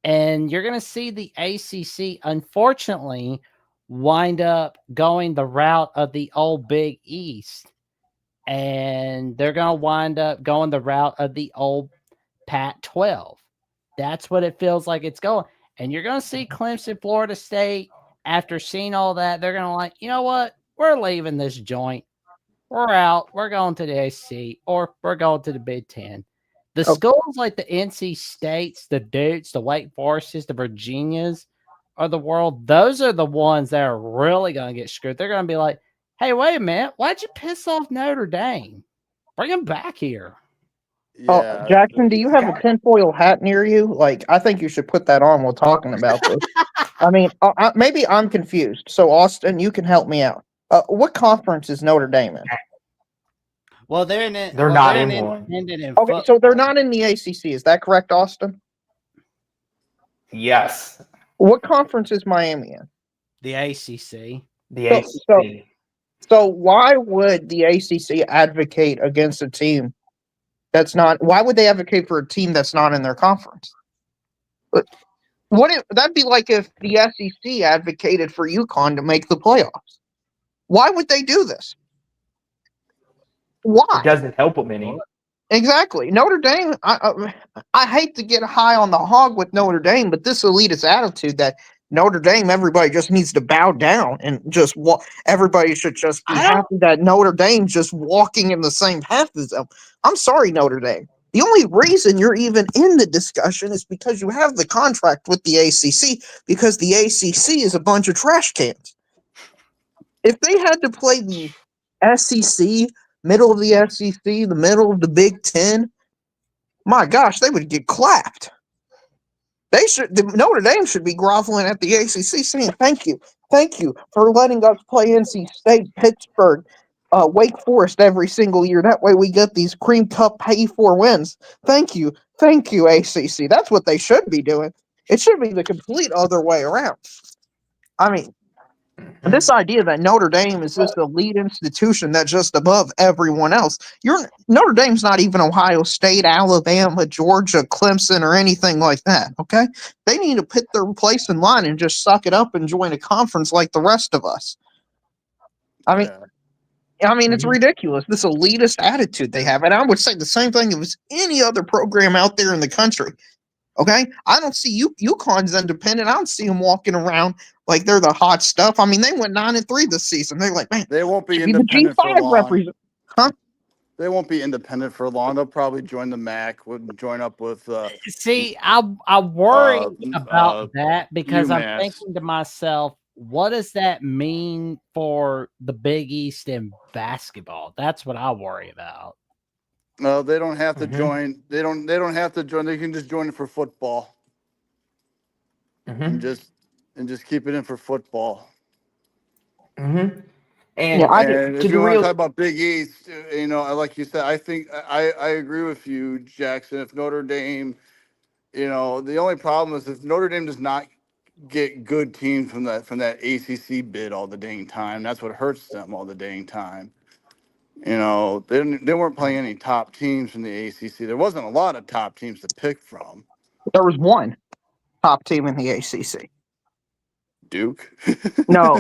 And you're going to see the ACC, unfortunately, wind up going the route of the old Big East. And they're going to wind up going the route of the old Pac 12. That's what it feels like it's going. And you're going to see Clemson, Florida State, after seeing all that, they're going to like, you know what? We're leaving this joint. We're out. We're going to the ACC, or we're going to the Big Ten. The Oh. schools like the NC States, the Dukes, the Wake Forests, the Virginias of the world, those are the ones that are really going to get screwed. They're going to be like, hey, wait a minute. Why'd you piss off Notre Dame? Bring them back here. Yeah, Jackson, do you have a tinfoil hat near you? Like, I think you should put that on while talking about this. I mean, maybe I'm confused. So, Austin, you can help me out. What conference is Notre Dame in? Well, they're in it. They're well, not they're in an one. independent in Okay, football. so they're not in the ACC. Is that correct, Austin? Yes, What conference is Miami in? The ACC. the So, so, ACC. so why would the ACC advocate against a team that's not? Why would they advocate for a team that's not in their conference? That'd be like if the SEC advocated for UConn to make the playoffs. Why would they do this? Why? It doesn't help them any. Exactly. Notre Dame, I hate to get high on the hog with Notre Dame, but this elitist attitude that Notre Dame, everybody just needs to bow down and just everybody should just be happy that Notre Dame's just walking in the same path as them. I'm sorry, Notre Dame. The only reason you're even in the discussion is because you have the contract with the ACC, because the ACC is a bunch of trash cans. If they had to play the SEC, middle of the SEC, the middle of the Big Ten, my gosh, they would get clapped. Notre Dame should be groveling at the ACC saying, thank you Thank you for letting us play NC State, Pittsburgh, Wake Forest every single year. That way we get these Cream Cup pay for wins. Thank you. Thank you, ACC. That's what they should be doing. It should be the complete other way around. I mean, this idea that Notre Dame is this elite institution that's just above everyone else. Notre Dame's not even Ohio State, Alabama, Georgia, Clemson, or anything like that. Okay, they need to put their place in line and just suck it up and join a conference like the rest of us. I mean, it's ridiculous. This elitist attitude they have, and I would say the same thing if it's any other program out there in the country. Okay, I don't see UConn's independent. I don't see them walking around like they're the hot stuff. I mean, they went 9-3 this season. They're like, man, They won't be the independent for G5 long. represent, huh? They won't be independent for long. They'll probably join the MAC. Would join up with. See, I worry about that because I'm UMass. thinking to myself, what does that mean for the Big East in basketball? That's what I worry about. No, they don't have to join. They don't have to join. They can just join it for football. And just keep it in for football. And if you want to talk about Big East, like you said, I think I agree with you, Jackson. If Notre Dame, the only problem is if Notre Dame does not get good teams from that ACC bid all the dang time, that's what hurts them all the dang time. They weren't playing any top teams from the ACC. There wasn't a lot of top teams to pick from. There was one top team in the ACC. Duke? No.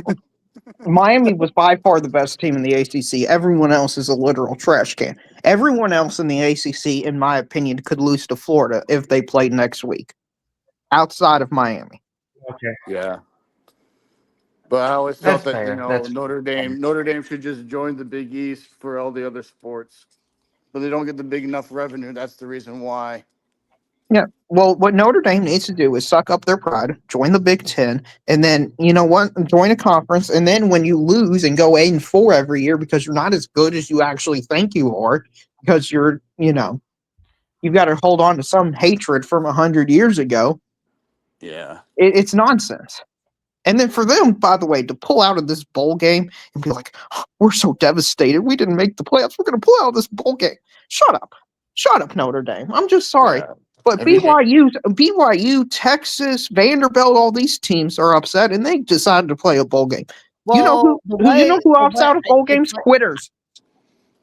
Miami was by far the best team in the ACC. Everyone else is a literal trash can. Everyone else in the ACC, in my opinion, could lose to Florida if they played next week, outside of Miami. Okay. Yeah. But I always felt That's that fair. Notre Dame should just join the Big East for all the other sports, but they don't get the big enough revenue. That's the reason why. Yeah. Well, what Notre Dame needs to do is suck up their pride, join the Big Ten, and then join a conference. And then when you lose and go 8-4 every year because you're not as good as you actually think you are, because you've got to hold on to some hatred from 100 years ago. Yeah. It's nonsense. And then for them, by the way, to pull out of this bowl game and be like, oh, we're so devastated. We didn't make the playoffs. We're going to pull out of this bowl game. Shut up, Notre Dame. I'm just sorry. Yeah. But BYU, Texas, Vanderbilt, all these teams are upset, and they decided to play a bowl game. Well, you know who opts out of bowl games? Quitters.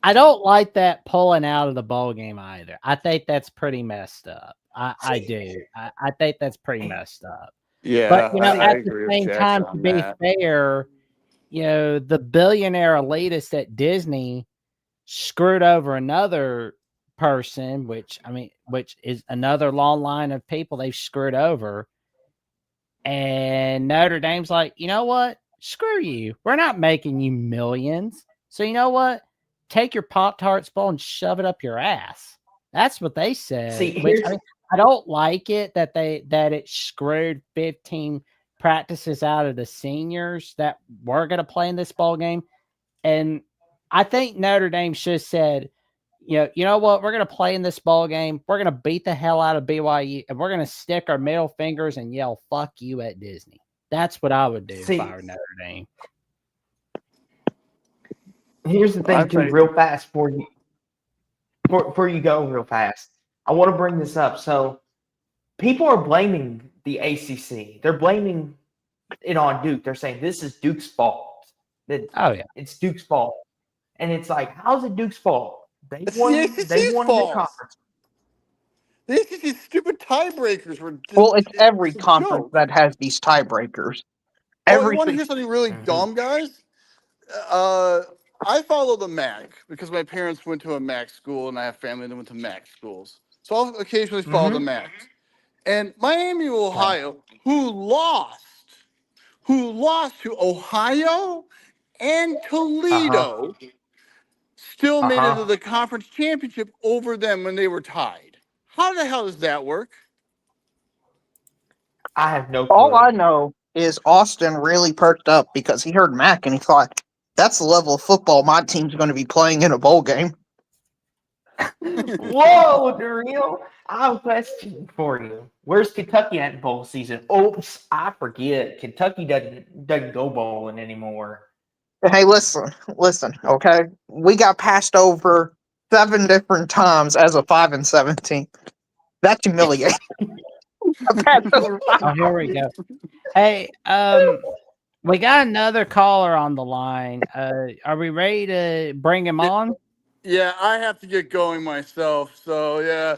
I don't like that pulling out of the bowl game either. I think that's pretty messed up. I do. I think that's pretty messed up. Yeah, but I at agree the with same Jackson time, to on be that. fair, the billionaire elitist at Disney screwed over another person, which is another long line of people they've screwed over. And Notre Dame's like, you know what? Screw you. We're not making you millions. So you know what? Take your Pop-Tarts bowl and shove it up your ass. That's what they said. See, I don't like it that it screwed 15 practices out of the seniors that were going to play in this ball game. And I think Notre Dame should have said, you know what? We're going to play in this ball game. We're going to beat the hell out of BYU, and we're going to stick our middle fingers and yell, fuck you at Disney. That's what I would do if I were Notre Dame. Here's the thing, too, real fast before you go real fast. I want to bring this up. So people are blaming the ACC. They're blaming it on Duke. They're saying this is Duke's fault. It's Duke's fault. And it's like, how's it Duke's fault? They won the conference. The ACC's stupid tiebreakers were it's every conference that has these tiebreakers. You want to hear something really dumb, guys? I follow the MAC because my parents went to a MAC school and I have family that went to MAC schools. So I'll occasionally follow the MAC. And Miami, Ohio, who lost to Ohio and Toledo, still made it to the conference championship over them when they were tied. How the hell does that work? I have no clue. All I know is Austin really perked up because he heard Mac and he thought, that's the level of football my team's going to be playing in a bowl game. Whoa, Daryl. I have a question for you. Where's Kentucky at in bowl season? Oops, I forget. Kentucky doesn't go bowling anymore. Hey, listen, okay? We got passed over 7 different times as a 5-17. That's humiliating. Passed over Oh, here we go. Hey, we got another caller on the line. Are we ready to bring him on? Yeah, I have to get going myself. So yeah.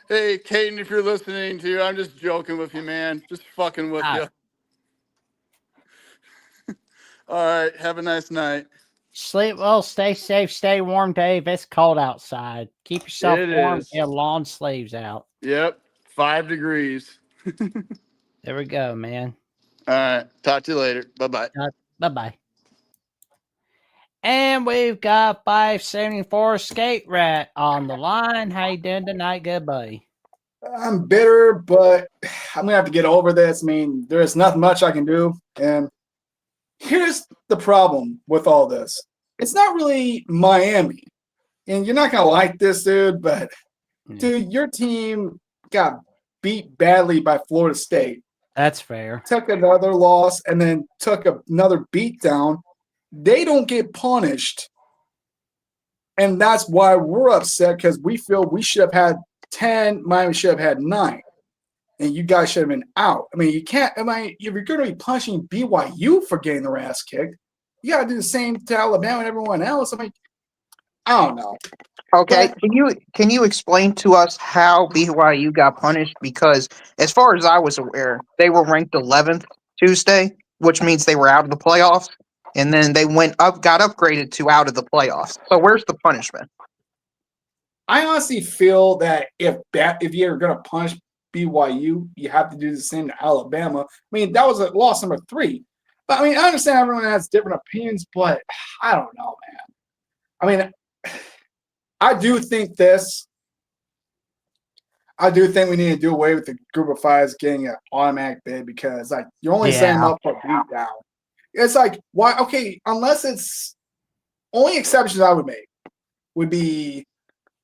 Hey, Caden, if you're listening to, I'm just joking with you, man. Just fucking with you. All right. Have a nice night. Sleep well, stay safe, stay warm, Dave. It's cold outside. Keep yourself It warm. is. Get long sleeves out. Yep. 5 degrees. There we go, man. All right. Talk to you later. Bye-bye. Bye bye. And we've got 574 Skate Rat on the line. How you doing tonight, good buddy? I'm bitter, but I'm gonna have to get over this. I mean, there's nothing much I can do. And here's the problem with all this. It's not really Miami. And you're not gonna like this, dude, but dude, your team got beat badly by Florida State. That's fair. Took another loss and then took another beat down. They don't get punished. And that's why we're upset, because we feel we should have had 10, Miami should have had 9. And you guys should have been out. I mean, you can't, if you're going to be punishing BYU for getting their ass kicked, you got to do the same to Alabama and everyone else. I mean, I don't know. Okay, can you explain to us how BYU got punished? Because as far as I was aware, they were ranked 11th Tuesday, which means they were out of the playoffs, and then they got upgraded to out of the playoffs. So where's the punishment? I honestly feel that if you're going to punish BYU, you have to do the same to Alabama. I mean, that was a loss number 3. But I mean, I understand everyone has different opinions, but I don't know, man. I mean, I do think we need to do away with the group of 5s getting an automatic bid, because like you're only setting them up for a beat down. It's like, why? Okay, unless it's only exceptions I would make would be,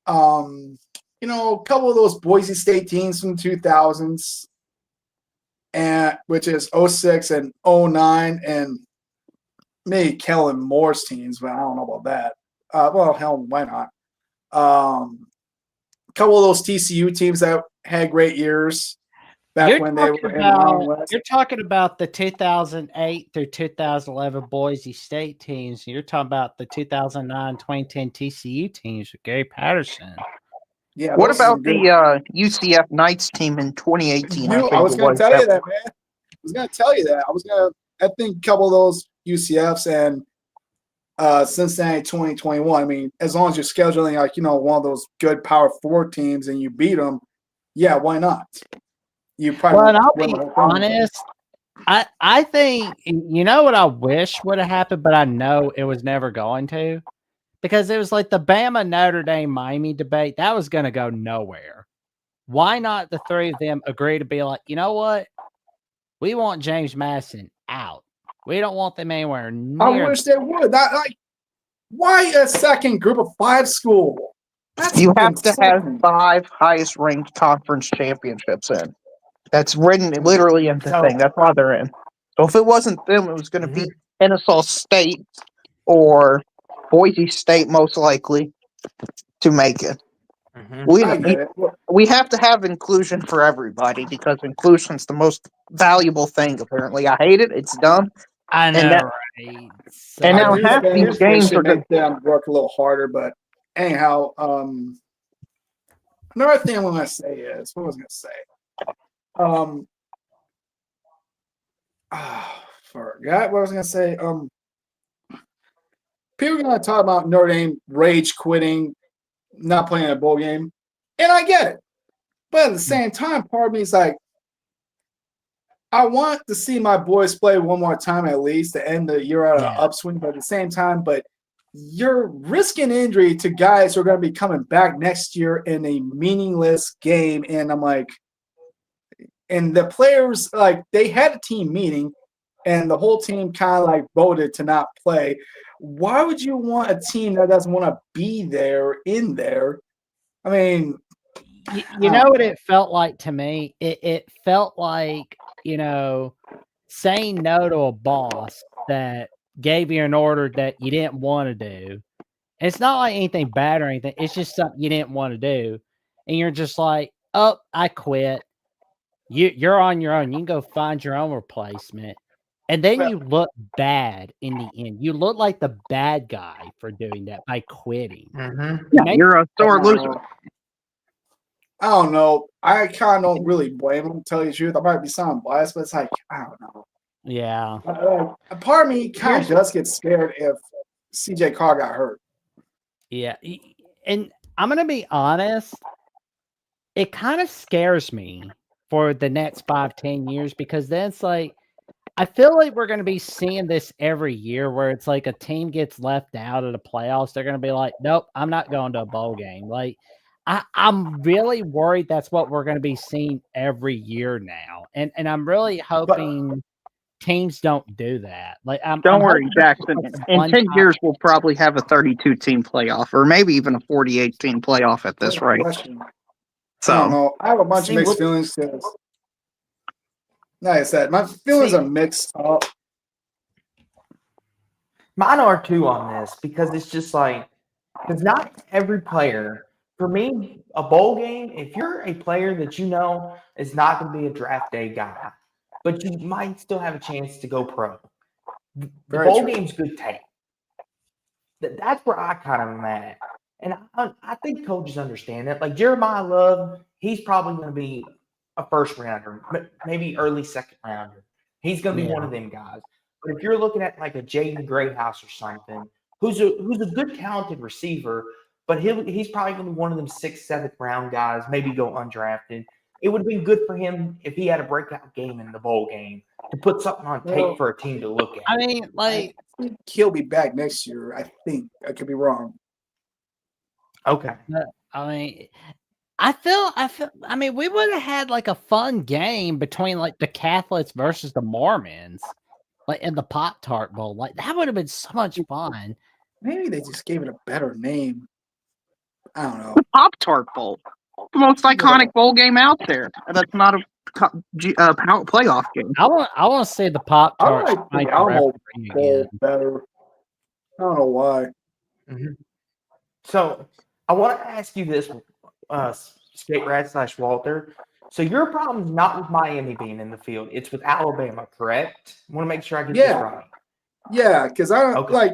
a couple of those Boise State teams from the 2000s, and which is 06 and 09, and maybe Kellen Moore's teams, but I don't know about that. Well, hell, why not? A couple of those TCU teams that had great years back when they were in the Mountain West. You're talking about the 2008 through 2011 Boise State teams. You're talking about the 2009-2010 TCU teams with Gary Patterson. Yeah. What about the UCF Knights team in 2018? I was going to tell you that, man. I think a couple of those UCFs and Cincinnati 2021. I mean, as long as you're scheduling one of those good Power 4 teams and you beat them, yeah, why not? You probably. Well, and I'll be honest. I think what I wish would have happened, but I know it was never going to, because it was like the Bama Notre Dame Miami debate that was going to go nowhere. Why not the 3 of them agree to be like, you know what? We want James Madison out. We don't want them anywhere near. I wish they would. Why a second group of 5 school? You have to have 5 highest ranked conference championships in. That's written literally in the thing. That's why they're in. So if it wasn't them, it was going to be Kennesaw State or Boise State, most likely, to make it. We have to have inclusion for everybody, because inclusion's the most valuable thing, apparently. I hate it. It's dumb. I know, right? So and now half these games are going to work a little harder, but anyhow, another thing I'm going to say is, what was I going to say? Forgot what I was going to say. People are going to talk about Notre Dame rage quitting, not playing a bowl game, and I get it. But at the same time, part of me is like, I want to see my boys play one more time at least to end the year on an upswing. But at the same time, you're risking injury to guys who are going to be coming back next year in a meaningless game. And I'm like, and the players, they had a team meeting, and the whole team kind of voted to not play. Why would you want a team that doesn't want to be there in there I mean, You know what it felt like to me? It felt like, saying no to a boss that gave you an order that you didn't want to do. It's not like anything bad or anything. It's just something you didn't want to do. And you're just like, oh, I quit. You're on your own. You can go find your own replacement. And then you look bad in the end. You look like the bad guy for doing that by quitting. Yeah, you're a sore loser. I don't know. I kind of don't really blame him, to tell you the truth. I might be sounding biased, but it's like, I don't know. Yeah. A part of me kind of does get scared if CJ Carr got hurt. Yeah. And I'm going to be honest. It kind of scares me for the next 5-10 years, because then it's like, I feel like we're going to be seeing this every year where it's like a team gets left out of the playoffs. They're going to be like, nope, I'm not going to a bowl game. Like, I'm really worried that's what we're going to be seeing every year now. And I'm really hoping teams don't do that. Like, Don't worry, Jackson. In 10 years, we'll probably have a 32-team playoff, or maybe even a 48-team playoff at this rate. So, I don't know. I have a bunch of mixed feelings because, like I said, my feelings are mixed up. Mine are too on this, because it's just like, because not every player, for me, a bowl game, if you're a player that you know is not going to be a draft day guy, but you might still have a chance to go pro, the bowl game's good tape. That's where I kind of am at. And I think coaches understand that. Like Jeremiah Love, he's probably going to be a first rounder, maybe early second rounder. He's going to be one of them guys. But if you're looking at like a Jaden Greathouse or something, who's a good, talented receiver, but he's probably going to be one of them 6th, 7th round guys, maybe go undrafted. It would have been good for him if he had a breakout game in the bowl game to put something on tape for a team to look at. I mean, like, I think he'll be back next year. I think I could be wrong. Okay. I mean, I feel. I mean, we would have had like a fun game between like the Catholics versus the Mormons, like in the Pop-Tart Bowl. Like that would have been so much fun. Maybe they just gave it a better name. I don't know. The Pop-Tart Bowl, the most iconic bowl game out there. That's not a playoff game. I want to see the Pop-Tarts. I like the Alamo Bowl better. I don't know why. Mm-hmm. So I want to ask you this, Skate Rat / Walter. So your problem's not with Miami being in the field; it's with Alabama, correct? I want to make sure I get this right. Yeah, because I don't like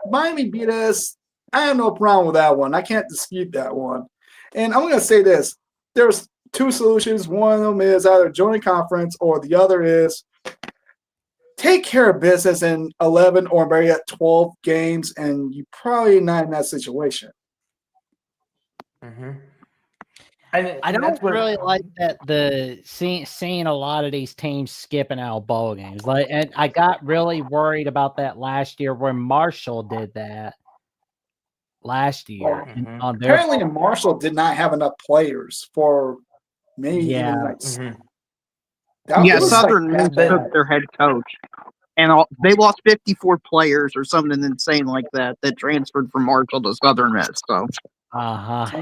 Miami beat us. I have no problem with that one. I can't dispute that one. And I'm going to say this: there's two solutions. One of them is either join a conference, or the other is take care of business in 11 or maybe at 12 games, and you're probably not in that situation. Mm-hmm. I don't really like that seeing a lot of these teams skipping out bowl games. Like, and I got really worried about that last year when Marshall did that last year. Apparently, Marshall did not have enough players for maybe even like. Southern Miss took their head coach, and they lost 54 players or something insane like that transferred from Marshall to Southern Miss. So.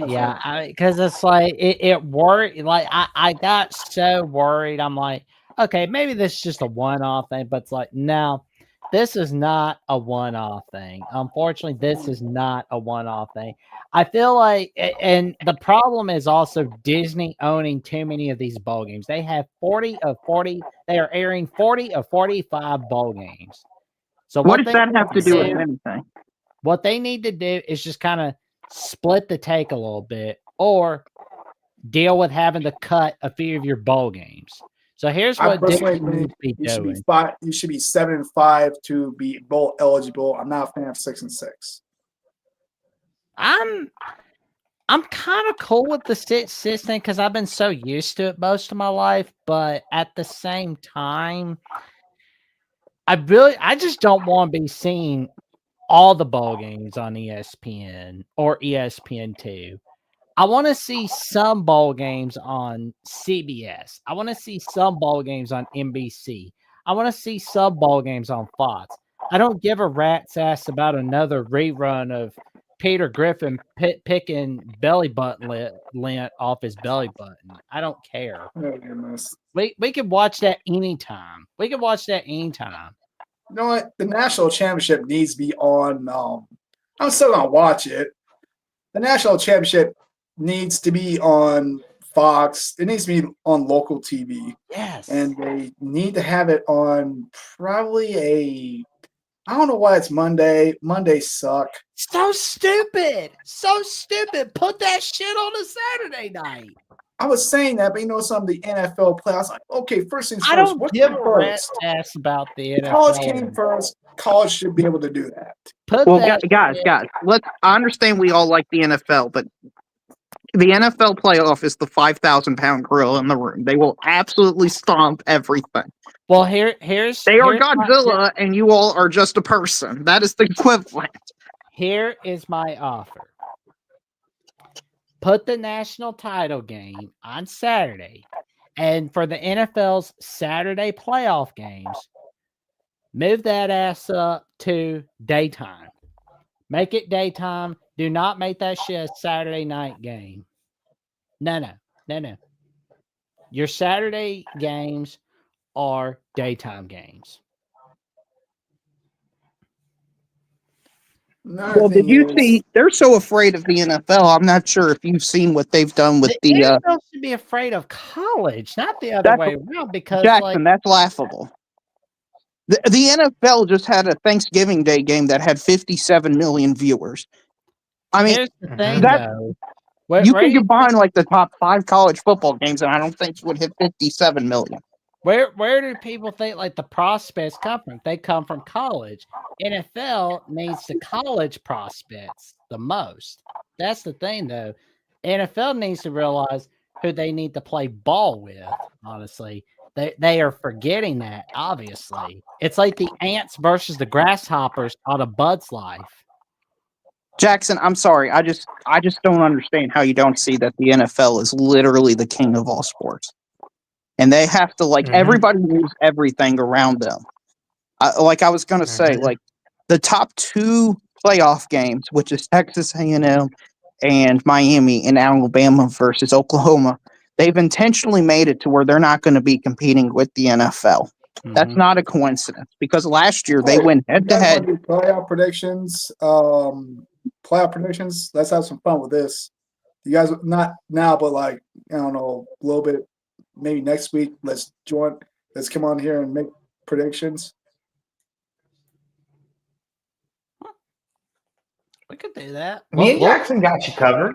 Yeah, because it's like it worried. Like I got so worried. I'm like, okay, maybe this is just a one-off thing, but it's like, no, this is not a one-off thing. Unfortunately, this is not a one-off thing. I feel like, and the problem is also Disney owning too many of these bowl games. They have 40 of 40. They are airing 40 of 45 bowl games. So what does that have to do with anything? What they need to do is just kind of split the take a little bit, or deal with having to cut a few of your bowl games. So here's what Disney needs to be doing. You should be 7-5 to be bowl eligible. I'm not a fan of 6-6. I'm kind of cool with the system because I've been so used to it most of my life, but at the same time, I just don't want to be seeing all the bowl games on ESPN or ESPN2. I want to see some bowl games on CBS. I want to see some bowl games on NBC. I want to see some bowl games on Fox. I don't give a rat's ass about another rerun of Peter Griffin picking belly button lint off his belly button. I don't care. Oh, goodness. We could watch that anytime. We could watch that anytime. You know what? The national championship needs to be on. I'm still gonna watch it. The national championship needs to be on Fox. It needs to be on local TV. Yes. And they need to have it on probably I don't know why it's Monday. Mondays suck. So stupid. So stupid. Put that shit on a Saturday night. I was saying that, but you know, some of the NFL playoffs, like, okay, first things I first. don't What give came a first? rat's ass about the NFL. College came first. College should be able to do that. Put Well, that guys, shit- I understand we all like the NFL, but the NFL playoff is the 5,000-pound gorilla in the room. They will absolutely stomp everything. Well, here's They are here's Godzilla, and you all are just a person. That is the equivalent. Here is my offer. Put the national title game on Saturday, and for the NFL's Saturday playoff games, move that ass up to daytime. Make it daytime. Do not make that shit a Saturday night game. No. Your Saturday games are daytime games. Well, did you see? They're so afraid of the NFL. I'm not sure if you've seen what they've done with The the. NFL should be afraid of college, not the other way around. Because Jackson, that's laughable. The NFL just had a Thanksgiving Day game that had 57 million viewers. I mean, here's the thing, that- though. you can combine like the top 5 college football games, and I don't think it would hit 57 million. Where do people think like the prospects come from? They come from college. NFL needs the college prospects the most. That's the thing, though. NFL needs to realize who they need to play ball with. Honestly, they are forgetting that. Obviously, it's like the ants versus the grasshoppers out of Bud's Life. Jackson, I'm sorry. I just don't understand how you don't see that the NFL is literally the king of all sports. And they have to everybody moves everything around them. Like I was going to say, like the top 2 playoff games, which is Texas A&M and Miami and Alabama versus Oklahoma, they've intentionally made it to where they're not going to be competing with the NFL. That's not a coincidence because last year they went head to head. Playoff predictions. Let's have some fun with this. You guys, not now, but I don't know, a little bit. Maybe next week, let's come on here and make predictions. We could do that. Me and Jackson got you covered.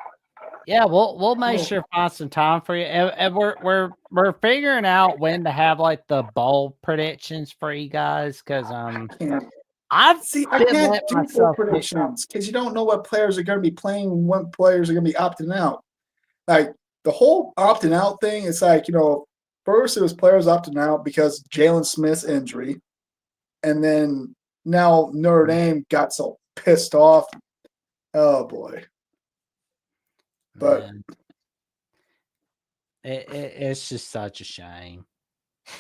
Yeah, we'll make sure to find some time for you. And we're figuring out when to have like the bowl predictions for you guys because I can't do bowl predictions because you don't know what players are going to be playing, what players are going to be opting out. Like the whole opting out thing, it's first it was players opting out because Jalen Smith's injury, and then now Notre Dame got so pissed off. Oh boy! But it's just such a shame.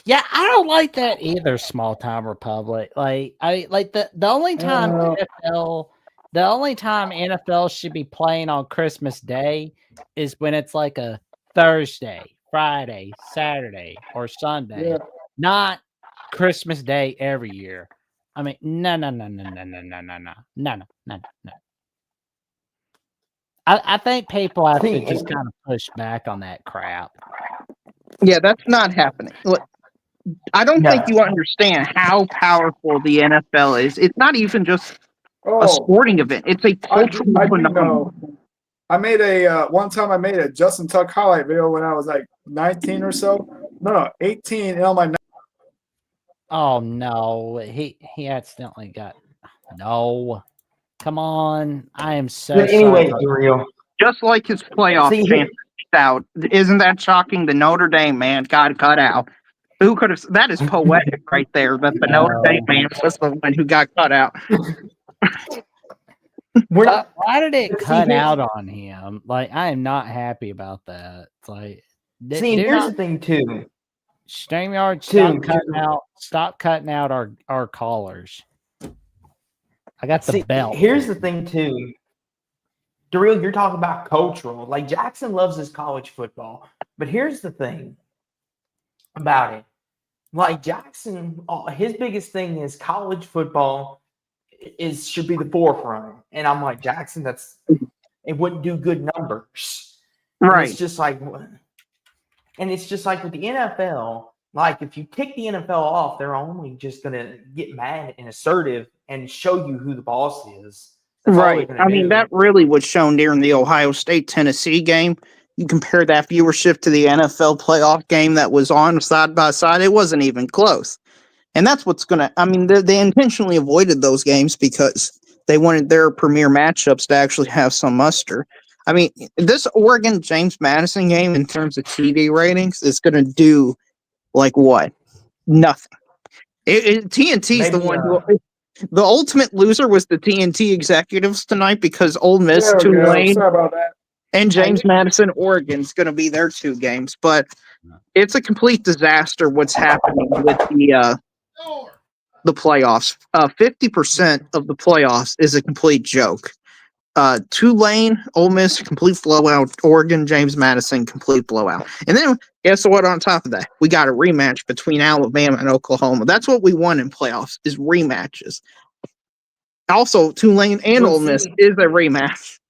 Yeah, I don't like that either. Small time republic. The only time NFL should be playing on Christmas Day is when it's like a Thursday, Friday, Saturday, or Sunday, not Christmas Day every year. I mean, no. I think people have to just kind of push back on that crap. Yeah, that's not happening. Look, I don't think you understand how powerful the NFL is. It's not even just a sporting event; it's a cultural phenomenon. I made one time. I made a Justin Tuck highlight video when I was 19 or so. No, 18. And on my. Oh no! He accidentally got no. Come on! I am so. But anyway, sorry. real. Just like his playoff chance out. Isn't that shocking? The Notre Dame man got cut out. Who could have? That is poetic right there. That the Notre Dame man was the one who got cut out. Why did it cut out on him? I am not happy about that. It's here's the thing too. StreamYard, stop cutting out our callers. I got the belt. Here's the thing too. Daryl, you're talking about cultural. Like Jackson loves his college football, but here's the thing about it. Like Jackson, his biggest thing is college football should be the forefront, and I'm like Jackson, it wouldn't do good numbers, and Right. it's just like with the NFL. Like if you kick the NFL off, they're only just gonna get mad and assertive and show you who the boss is. That's all they're Right. gonna I do. mean, that really was shown during the Ohio State Tennessee game. You compare that viewership to the NFL playoff game that was on side by side, it wasn't even close. And that's what's going to, I mean, they intentionally avoided those games because they wanted their premier matchups to actually have some muster. I mean, this Oregon James Madison game in terms of TV ratings is going to do like what? Nothing. TNT's the Maybe one who. The ultimate loser was the TNT executives tonight because Ole Miss, Tulane, Sorry about that. and James Madison, Oregon's going to be their two games. But it's a complete disaster what's happening with the playoffs. 50% of the playoffs is a complete joke. Tulane, Ole Miss, complete blowout. Oregon, James Madison, complete blowout. And then guess what? On top of that, we got a rematch between Alabama and Oklahoma. That's what we want in playoffs: is rematches. Also, Tulane and Ole Miss is a rematch.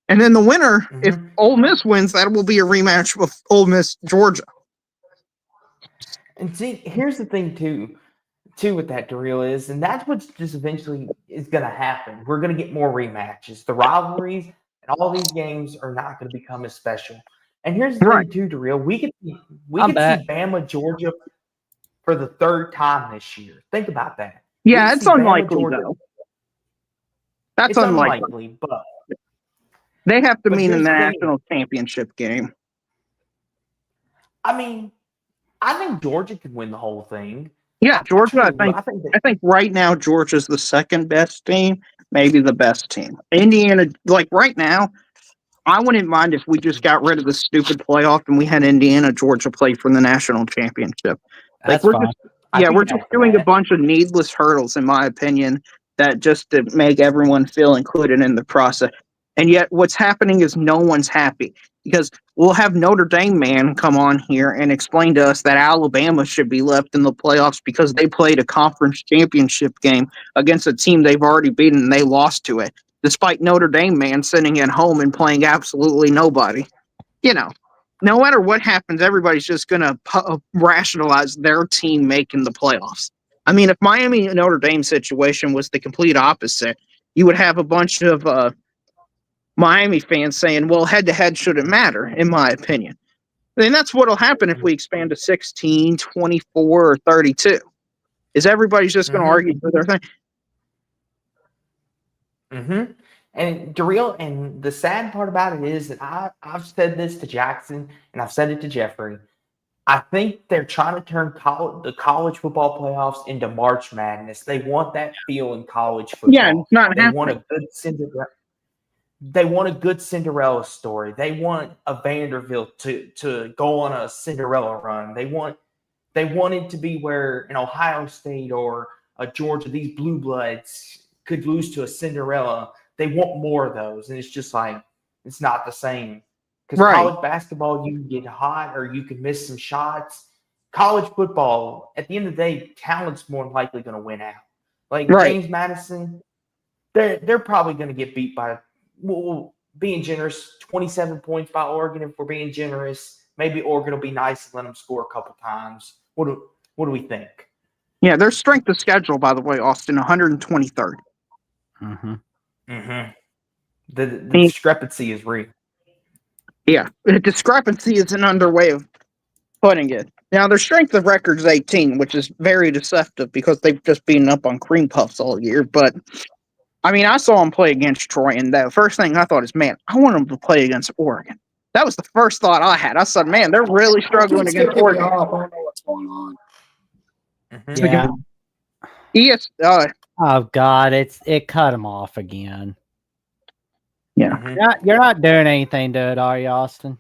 And then the winner, if Ole Miss wins, that will be a rematch with Ole Miss Georgia. And see, here's the thing too with that, Daryl, is, and that's what just eventually is going to happen. We're going to get more rematches. The rivalries and all these games are not going to become as special. And here's the thing too, Daryl, we could see Bama, Georgia for the third time this year. Think about that. Yeah, it's unlikely though. That's unlikely, but they have to mean in the national championship game. I mean, I think Georgia could win the whole thing. Yeah, Georgia. I think right now Georgia's the second best team, maybe the best team. Indiana, like right now, I wouldn't mind if we just got rid of the stupid playoff and we had Indiana, Georgia play for the national championship. That's fine. We're just doing a bunch of needless hurdles, in my opinion, that just to make everyone feel included in the process. And yet what's happening is no one's happy because we'll have Notre Dame man come on here and explain to us that Alabama should be left in the playoffs because they played a conference championship game against a team they've already beaten and they lost to it, despite Notre Dame man sitting at home and playing absolutely nobody. You know, no matter what happens, everybody's just going to rationalize their team making the playoffs. I mean, if Miami and Notre Dame situation was the complete opposite, you would have a bunch of Miami fans saying, well, head-to-head shouldn't matter, in my opinion. And that's what will happen if we expand to 16, 24, or 32, is everybody's just going to argue for their thing. And Daryl, and the sad part about it is that I've said this to Jackson and I've said it to Jeffrey. I think they're trying to turn the college football playoffs into March Madness. They want that feel in college football. Yeah, it's not happening. They want a good Cinderella story. They want a Vanderbilt to go on a Cinderella run. They want it to be where an Ohio State or a Georgia, these blue bloods could lose to a Cinderella. They want more of those, and it's just like it's not the same. Because college basketball, you can get hot or you can miss some shots. College football, at the end of the day, talent's more than likely going to win out. Like James Madison, they're probably going to get beat by, being generous, 27 points by Oregon. If we're being generous, maybe Oregon will be nice and let them score a couple times. What do we think? Yeah, their strength of schedule, by the way, Austin, 123rd. The discrepancy is real. Yeah, the discrepancy is an underway of putting it. Now, their strength of record is 18, which is very deceptive because they've just been up on cream puffs all year. But, I mean, I saw them play against Troy, and the first thing I thought is, man, I want them to play against Oregon. That was the first thought I had. I said, man, they're really struggling against Oregon. I don't know what's going on. Yeah. Oh, God, it cut them off again. Yeah. You're not doing anything to it, are you, Austin?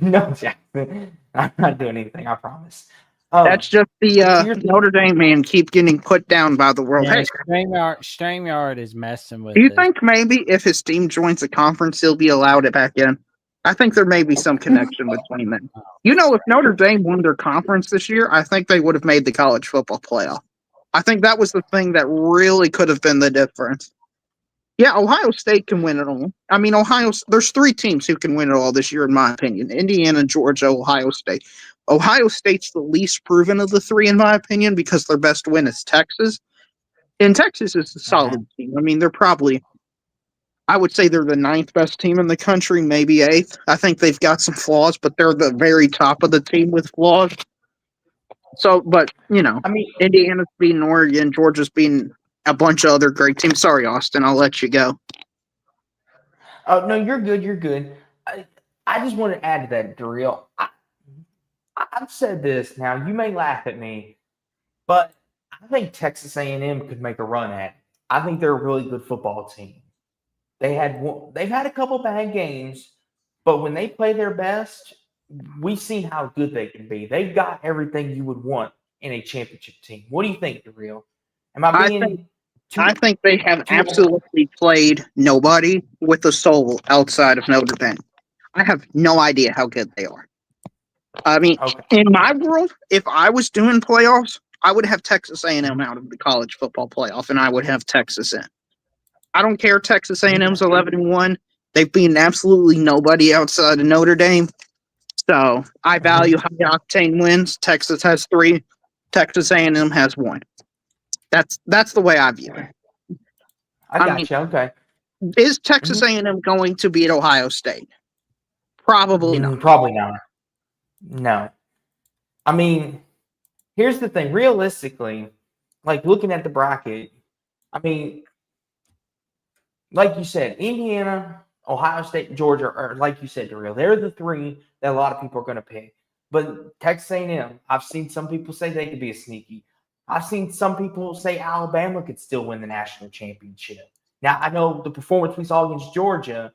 No, Jackson. I'm not doing anything, I promise. That's just the here's Notre Dame man keep getting put down by the world. Yeah, Hey, StreamYard is messing with do you this. think maybe if his team joins the conference, he'll be allowed it back in? I think there may be some connection between them. You know, if Notre Dame won their conference this year, I think they would have made the college football playoff. I think that was the thing that really could have been the difference. Yeah, Ohio State can win it all. I mean, there's 3 teams who can win it all this year, in my opinion: Indiana, Georgia, Ohio State. Ohio State's the least proven of the 3, in my opinion, because their best win is Texas. And Texas is a solid team. I mean, I would say they're the 9th best team in the country, maybe 8th. I think they've got some flaws, but they're the very top of the team with flaws. So, but, I mean, Indiana's beating Oregon, Georgia's beating a bunch of other great teams. Sorry, Austin, I'll let you go. oh no, you're good. You're good. I just want to add to that, Darrell. I've said this now. You may laugh at me, but I think Texas A&M could make a run at it. I think they're a really good football team. They've had a couple bad games, but when they play their best, we've seen how good they can be. They've got everything you would want in a championship team. What do you think, Darrell? Am I being I think they have absolutely played nobody with a soul outside of Notre Dame. I have no idea how good they are. I mean, in my world, if I was doing playoffs, I would have Texas A&M out of the college football playoff, and I would have Texas in. I don't care. Texas A&M's 11-1. They've beaten absolutely nobody outside of Notre Dame. So I value high octane wins. Texas has 3. Texas A&M has 1. That's the way I view it. I got you. Okay. Is Texas A&M going to beat Ohio State? Probably not. Probably not. No. I mean, here's the thing. Realistically, like looking at the bracket, I mean, like you said, Indiana, Ohio State, Georgia, or like you said, Darrell, they're the 3 that a lot of people are going to pick. But Texas A&M, I've seen some people say they could be a sneaky. I've seen some people say Alabama could still win the national championship. Now, I know the performance we saw against Georgia,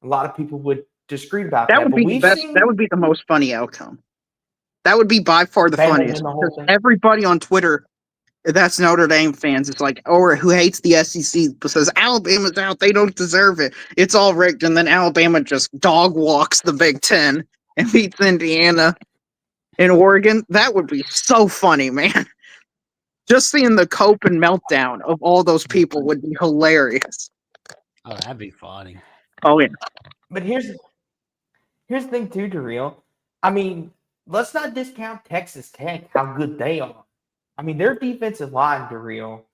a lot of people would disagree about that. Would be the best. That would be the most funny outcome. That would be by far the funniest. Because everybody on Twitter that's Notre Dame fans. It's like, or who hates the SEC says Alabama's out. They don't deserve it. It's all rigged. And then Alabama just dog walks the Big Ten and beats Indiana and Oregon. That would be so funny, man. Just seeing the cope and meltdown of all those people would be hilarious. Oh, that'd be funny. Oh, yeah. But here's the thing, too, Darrell. I mean, let's not discount Texas Tech, how good they are. I mean, their defensive line, Darrell,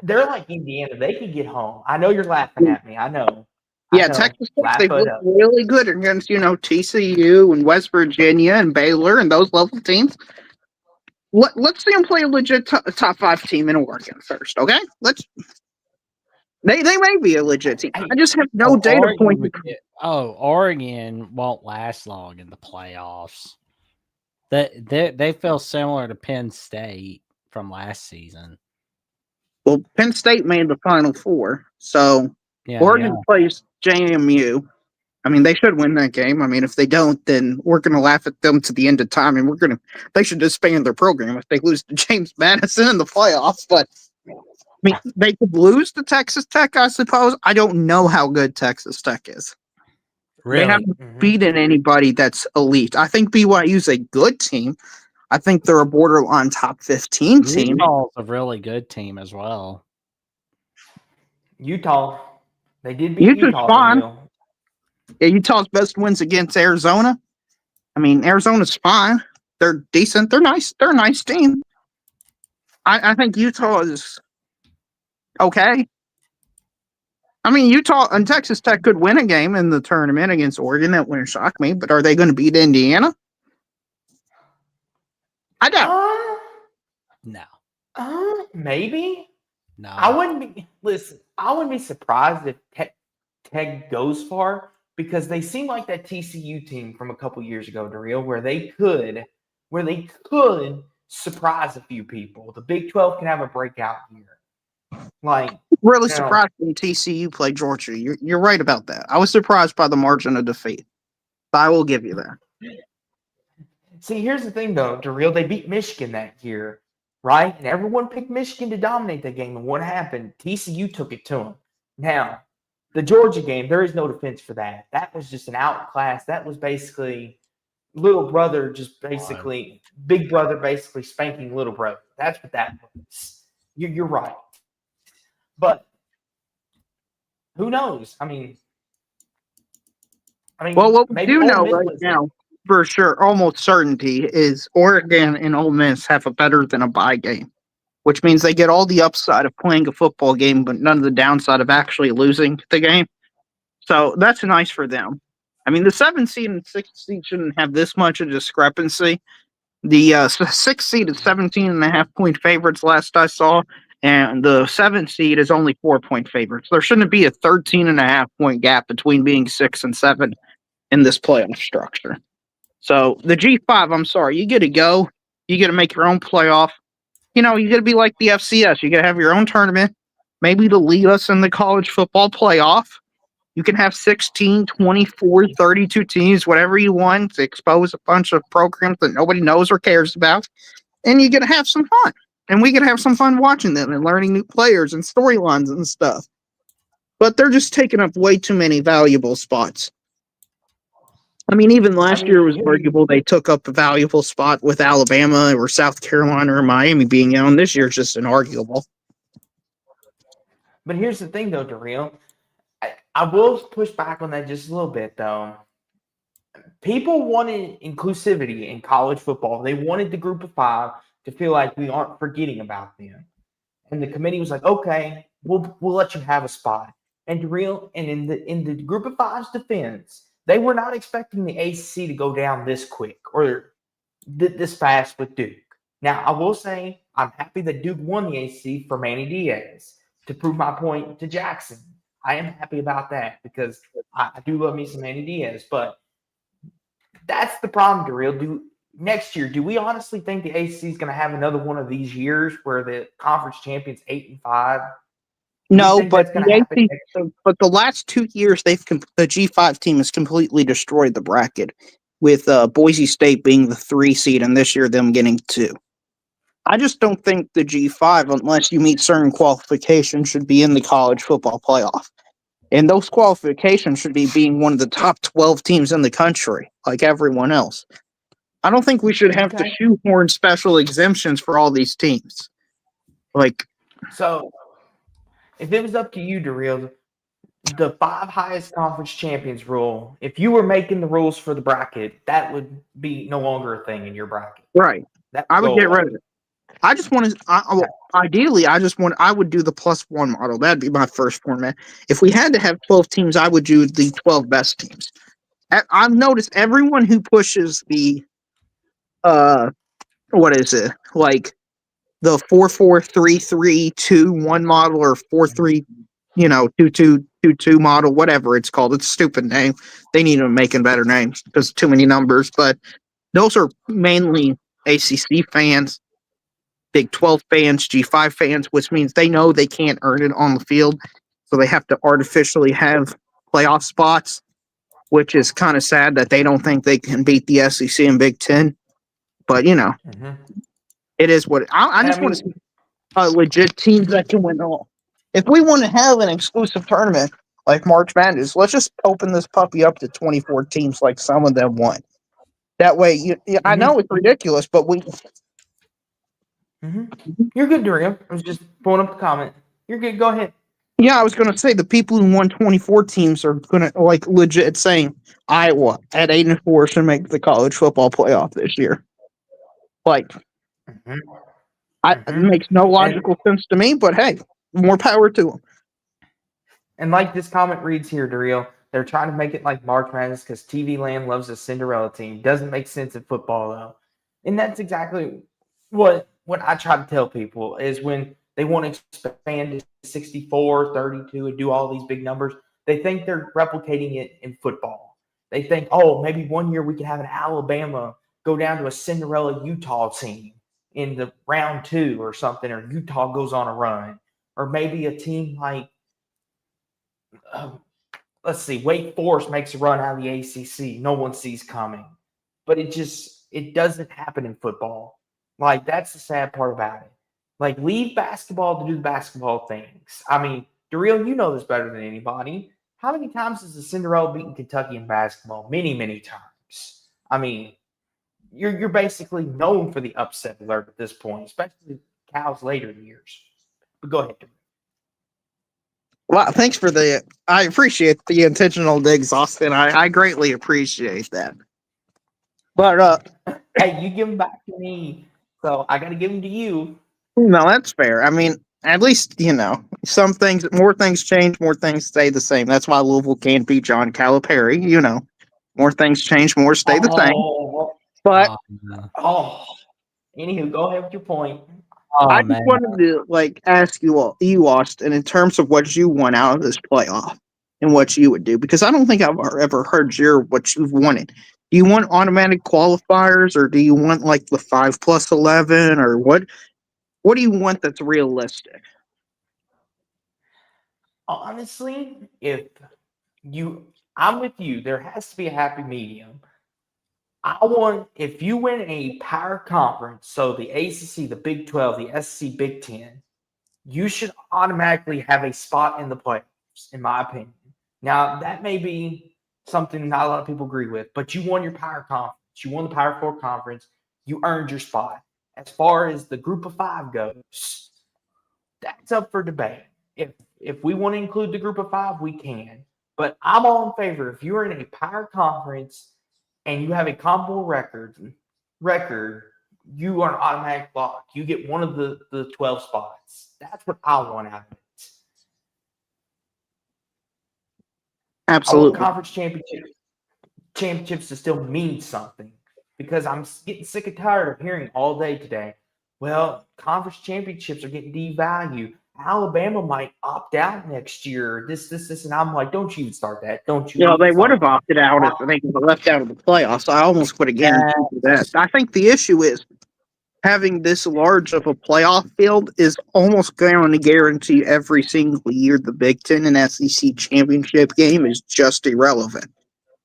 they're like Indiana. They can get home. I know you're laughing at me. I know. Yeah, Texas Tech, they look really good against, TCU and West Virginia and Baylor and those level teams. Let's see them play a legit top 5 team in Oregon first, okay? They may be a legit team. I just have no data point. Oregon won't last long in the playoffs. They feel similar to Penn State from last season. Well, Penn State made the Final Four, so Oregon plays JMU. I mean, they should win that game. I mean, if they don't, then we're going to laugh at them to the end of time, and they should disband their program if they lose to James Madison in the playoffs. But I mean, they could lose to Texas Tech, I suppose. I don't know how good Texas Tech is. Really? They haven't beaten anybody that's elite. I think BYU's a good team. I think they're a borderline top 15 team. Utah's a really good team as well. Utah. They did beat Utah. Fine. Yeah, Utah's best wins against Arizona. I mean, Arizona's fine. They're decent. They're nice. They're a nice team. I think Utah is okay. I mean, Utah and Texas Tech could win a game in the tournament against Oregon. That wouldn't shock me. But are they going to beat Indiana? I doubt. No. Maybe. No. I wouldn't be surprised if Tech goes far because they seem like that TCU team from a couple years ago, Darrell, where they could surprise a few people. The Big 12 can have a breakout year. Like really surprised when TCU played Georgia. You're right about that. I was surprised by the margin of defeat. But I will give you that. See, here's the thing, though, Darrell. They beat Michigan that year, right? And everyone picked Michigan to dominate that game. And what happened? TCU took it to them. Now, the Georgia game, there is no defense for that. That was just an outclass. That was basically little brother, just basically big brother, basically spanking little brother. That's what that was. You're right. But who knows? I mean, Well, what we maybe do Ole know Miss right wins it. now, for sure, almost certainty, is Oregon and Ole Miss have a better than a bye game, which means they get all the upside of playing a football game, but none of the downside of actually losing the game. So that's nice for them. I mean, the 7th seed and 6th seed shouldn't have this much of discrepancy. The 6th seed is 17.5-point favorites last I saw, and the 7th seed is only 4-point favorites. There shouldn't be a 13.5-point gap between being 6 and 7 in this playoff structure. So the G5, I'm sorry, you get to go. You get to make your own playoff. You know, you got to be like the FCS. You got to have your own tournament, maybe to lead us in the college football playoff. You can have 16, 24, 32 teams, whatever you want, to expose a bunch of programs that nobody knows or cares about. And you get to have some fun. And we get to have some fun watching them and learning new players and storylines and stuff. But they're just taking up way too many valuable spots. I mean, even last year was arguable. They took up a valuable spot with Alabama or South Carolina or Miami being on. This year's just inarguable. But here's the thing, though, Darrell. I will push back on that just a little bit, though. People wanted inclusivity in college football. They wanted the group of 5 to feel like we aren't forgetting about them. And the committee was like, okay, we'll let you have a spot. And Darrell, and in the group of 5's defense, they were not expecting the ACC to go down this quick or this fast with Duke. Now, I will say I'm happy that Duke won the ACC for Manny Diaz to prove my point to Jackson. I am happy about that because I do love me some Manny Diaz. But that's the problem, Darrell. Next year, do we honestly think the ACC is going to have another one of these years where the conference champions 8 and 5? No, but but the last 2 years the G5 team has completely destroyed the bracket, with Boise State being the 3 seed and this year them getting 2. I just don't think the G5, unless you meet certain qualifications, should be in the college football playoff. And those qualifications should be being one of the top 12 teams in the country, like everyone else. I don't think we should have to shoehorn special exemptions for all these teams. So, if it was up to you, Darrell, the 5 highest conference champions rule, if you were making the rules for the bracket, that would be no longer a thing in your bracket. Right. I would get rid of it. I just want to, ideally, I would do the +1 model. That'd be my first format. If we had to have 12 teams, I would do the 12 best teams. I've noticed everyone who pushes the, what is it? Like the 4-4-3-3-2-1 model or 4-3, 2-2-2-2 model, whatever it's called. It's a stupid name. They need to make better names because too many numbers. But those are mainly ACC fans, Big 12 fans, G5 fans, which means they know they can't earn it on the field. So they have to artificially have playoff spots, which is kind of sad that they don't think they can beat the SEC and Big 10. But, it is what I just want to see legit teams that can win all. If we want to have an exclusive tournament like March Madness, let's just open this puppy up to 24 teams like some of them won. That way, I know it's ridiculous, but we... You're good, Darrell. I was just pulling up the comment. You're good. Go ahead. Yeah, I was going to say the people who won 24 teams are going to legit saying Iowa at 8-4 should make the college football playoff this year. It makes no logical sense to me, but hey, more power to them. And like this comment reads here, Darrell, they're trying to make it like March Madness because TV Land loves a Cinderella team. Doesn't make sense in football though, and that's exactly what I try to tell people is when they want to expand to 64, 32, and do all these big numbers, they think they're replicating it in football. They think, oh, maybe one year we can have an Alabama go down to a Cinderella Utah team in the round 2 or something, or Utah goes on a run, or maybe a team like, let's see, Wake Forest makes a run out of the ACC. No one sees coming. but it doesn't happen in football. Like, that's the sad part about it. Like, leave basketball to do the basketball things. I mean, Daryl, you know this better than anybody. How many times has the Cinderella beaten Kentucky in basketball? Many, many times. I mean, you're basically known for the upset alert at this point, especially Cal's later years. But go ahead. Well, thanks for the. I appreciate the intentional digs, Austin. I greatly appreciate that. But Hey, you give them back to me, so I got to give them to you. no, that's fair. I mean, at least some things, more things change, more things stay the same. That's why Louisville can't beat John Calipari. More things change, more stay the same. Oh, But oh. Anywho, go ahead with your point. I Oh just man. wanted to ask you, Austin, in terms of what you want out of this playoff and what you would do, because I don't think I've ever heard what you've wanted. Do you want automatic qualifiers, or do you want like the 5+11, or what? What do you want that's realistic? Honestly, I'm with you. There has to be a happy medium. If you win a power conference, so the ACC, the Big 12, the SEC, Big 10, you should automatically have a spot in the playoffs, in my opinion. Now, that may be something not a lot of people agree with, but you won your power conference. You won the Power 4 conference. You earned your spot. As far as the group of 5 goes, that's up for debate. If we want to include the group of 5, we can. But I'm all in favor. If you're in a power conference and you have a comparable record, you are an automatic lock. You get one of the 12 spots. That's what I want out of it. Absolutely. I want conference championships to still mean something, because I'm getting sick and tired of hearing all day today, well, conference championships are getting devalued. Alabama might opt out next year. This, and I'm like, don't you even start that. Don't you even They would start have that. opted out if they were left out of the playoffs. I almost would have guaranteed you that. I think the issue is having this large of a playoff field is almost going to guarantee every single year the Big Ten and SEC championship game is just irrelevant.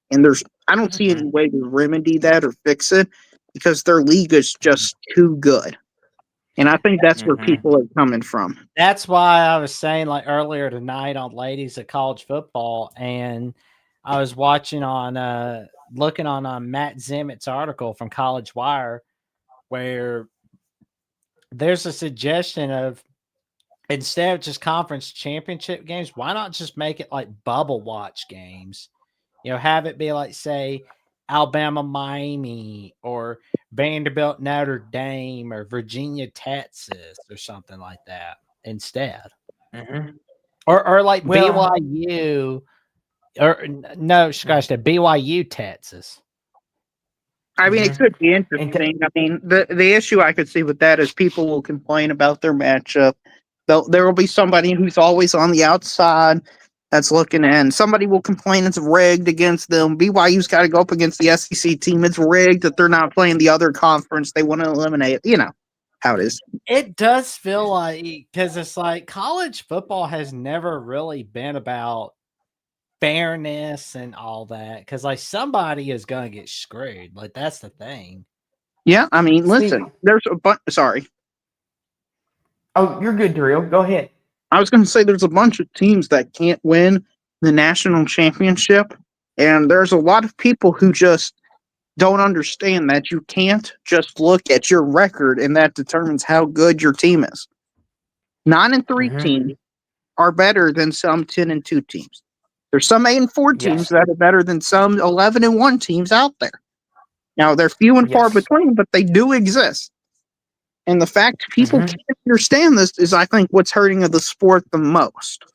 And I don't see any way to remedy that or fix it, because their league is just too good. And I think that's where people are coming from. That's why I was saying, like, earlier tonight on Ladies of College Football, and I was watching looking on Matt Zemmett's article from College Wire, where there's a suggestion of, instead of just conference championship games, why not just make it like bubble watch games? Have it be like, say, Alabama, Miami, or Vanderbilt, Notre Dame, or Virginia, Texas, or something like that instead. Or like BYU, or no, scratch that, BYU, Texas. I mean, it could be interesting. I mean, the issue I could see with that is people will complain about their matchup. There will be somebody who's always on the outside that's looking in. Somebody will complain it's rigged against them. BYU's got to go up against the SEC team. It's rigged that they're not playing the other conference. They want to eliminate. You know how it is. It does feel like, because it's like college football has never really been about fairness and all that, because like somebody is going to get screwed. Like, that's the thing. Yeah, I mean, listen, there's a bunch. Sorry. Oh, you're good, Daryl. Go ahead. I was going to say there's a bunch of teams that can't win the national championship, and there's a lot of people who just don't understand that you can't just look at your record and that determines how good your team is. 9-3 teams are better than some 10-2 teams. There's some 8-4 teams that are better than some 11-1 teams out there. Now, they're few and far between, but they do exist. And the fact people can't understand this is, I think, what's hurting the sport the most.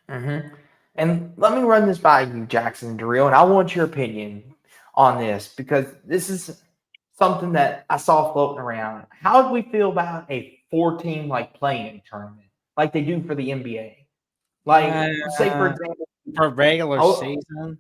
And let me run this by you, Jackson and Daryl, and I want your opinion on this, because this is something that I saw floating around. How do we feel about a 4-team play-in tournament, like they do for the NBA? Like, say for example, for regular season,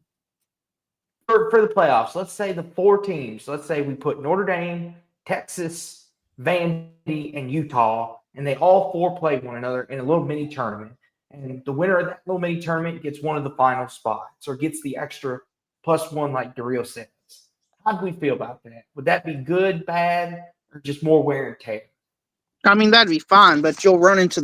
for the playoffs. Let's say the 4 teams. Let's say we put Notre Dame, Texas, Vandy, and Utah, and they all 4 play one another in a little mini tournament. And the winner of that little mini tournament gets one of the final spots, or gets the extra +1, like Daryl says. how do we feel about that? Would that be good, bad, or just more wear and tear? I mean, that'd be fine, but you'll run into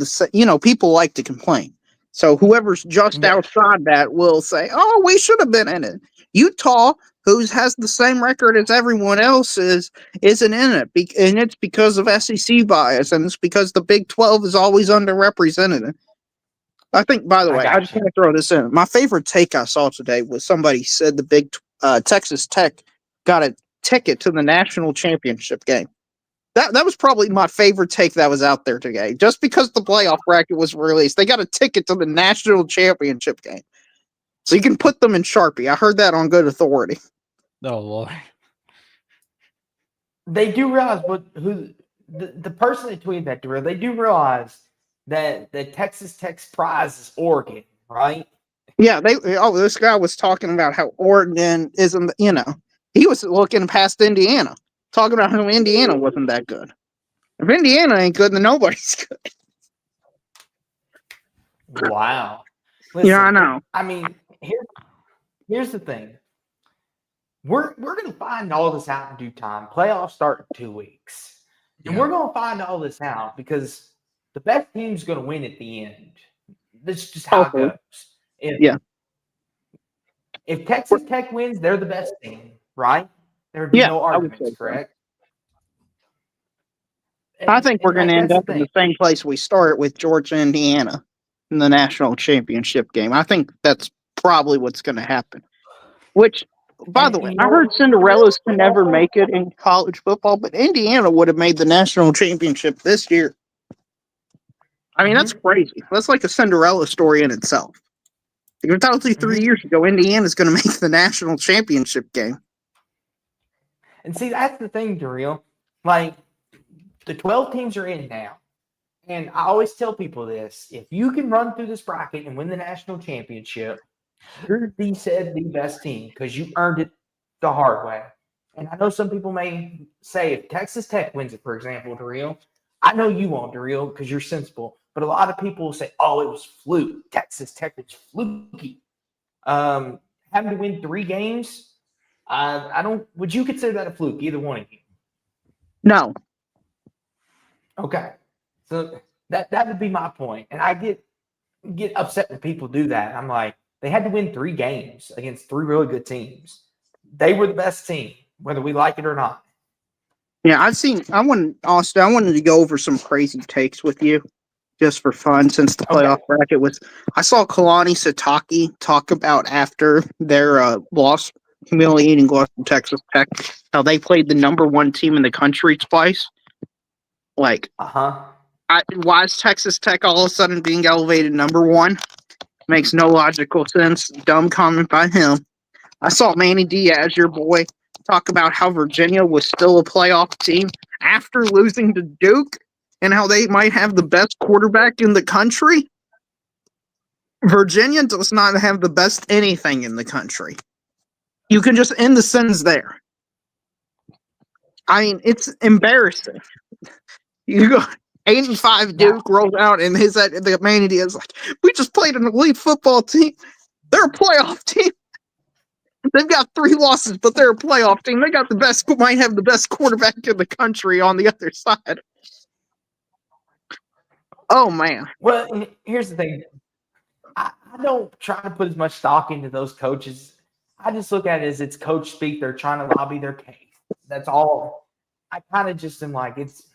people like to complain. So whoever's just Yeah. outside that will say, "Oh, we should have been in it." Utah, who has the same record as everyone else, isn't in it, and it's because of SEC bias, and it's because the Big 12 is always underrepresented. I think, by the way, I just gotcha. want to throw this in. My favorite take I saw today was somebody said Texas Tech got a ticket to the national championship game. That was probably my favorite take that was out there today. Just because the playoff bracket was released, they got a ticket to the national championship game. So you can put them in Sharpie. I heard that on good authority. Oh Lord. They do realize the person that tweeted that, Darrell, they do realize that the Texas Tech's prize is Oregon, right? Yeah, this guy was talking about how Oregon isn't, he was looking past Indiana, talking about how Indiana wasn't that good. If Indiana ain't good, then nobody's good. Wow. Listen, Yeah, I know. I mean, here's the thing. We're gonna find all this out in due time. Playoffs start in 2 weeks. And we're gonna find all this out because the best team's gonna win at the end. That's just how it goes. If Texas Tech wins, they're the best team, right? There would be no arguments, correct? I think we're going to end up in the same place we start with Georgia, Indiana in the national championship game. I think that's probably what's going to happen. Which, by the way, I heard Cinderellas can never make it in college football, but Indiana would have made the national championship this year. I mean, that's crazy. That's like a Cinderella story in itself. If I told you 3 years ago, Indiana's going to make the national championship game. And see, that's the thing, Darrell. Like, the 12 teams are in now. And I always tell people this. If you can run through this bracket and win the national championship, you're the best team because you earned it the hard way. And I know some people may say if Texas Tech wins it, for example, Darrell, I know you won't, Darrell, because you're sensible. But a lot of people will say, oh, it was fluke. Texas Tech was fluky. Having to win 3 games, I don't. Would you consider that a fluke, either one of you? No. Okay. So that would be my point. And I get upset when people do that. I'm like, they had to win 3 games against 3 really good teams. They were the best team, whether we like it or not. Yeah, I wanted to go over some crazy takes with you just for fun since the playoff bracket was. I saw Kalani Sitake talk about after their humiliating loss to Texas Tech, how they played the number 1 team in the country twice. Like, why is Texas Tech all of a sudden being elevated number 1? Makes no logical sense. Dumb comment by him. I saw Manny Diaz, your boy, talk about how Virginia was still a playoff team after losing to Duke and how they might have the best quarterback in the country. Virginia does not have the best anything in the country. You can just end the sentence there. I mean, it's embarrassing. You go 8-5 Duke rolls out, and the Manny Diaz like, we just played an elite football team. They're a playoff team. They've got 3 losses, but they're a playoff team. They got might have the best quarterback in the country on the other side. Oh man. Well, here's the thing. I don't try to put as much stock into those coaches. I just look at it as it's coach speak. They're trying to lobby their case. That's all. I kind of just am like, it's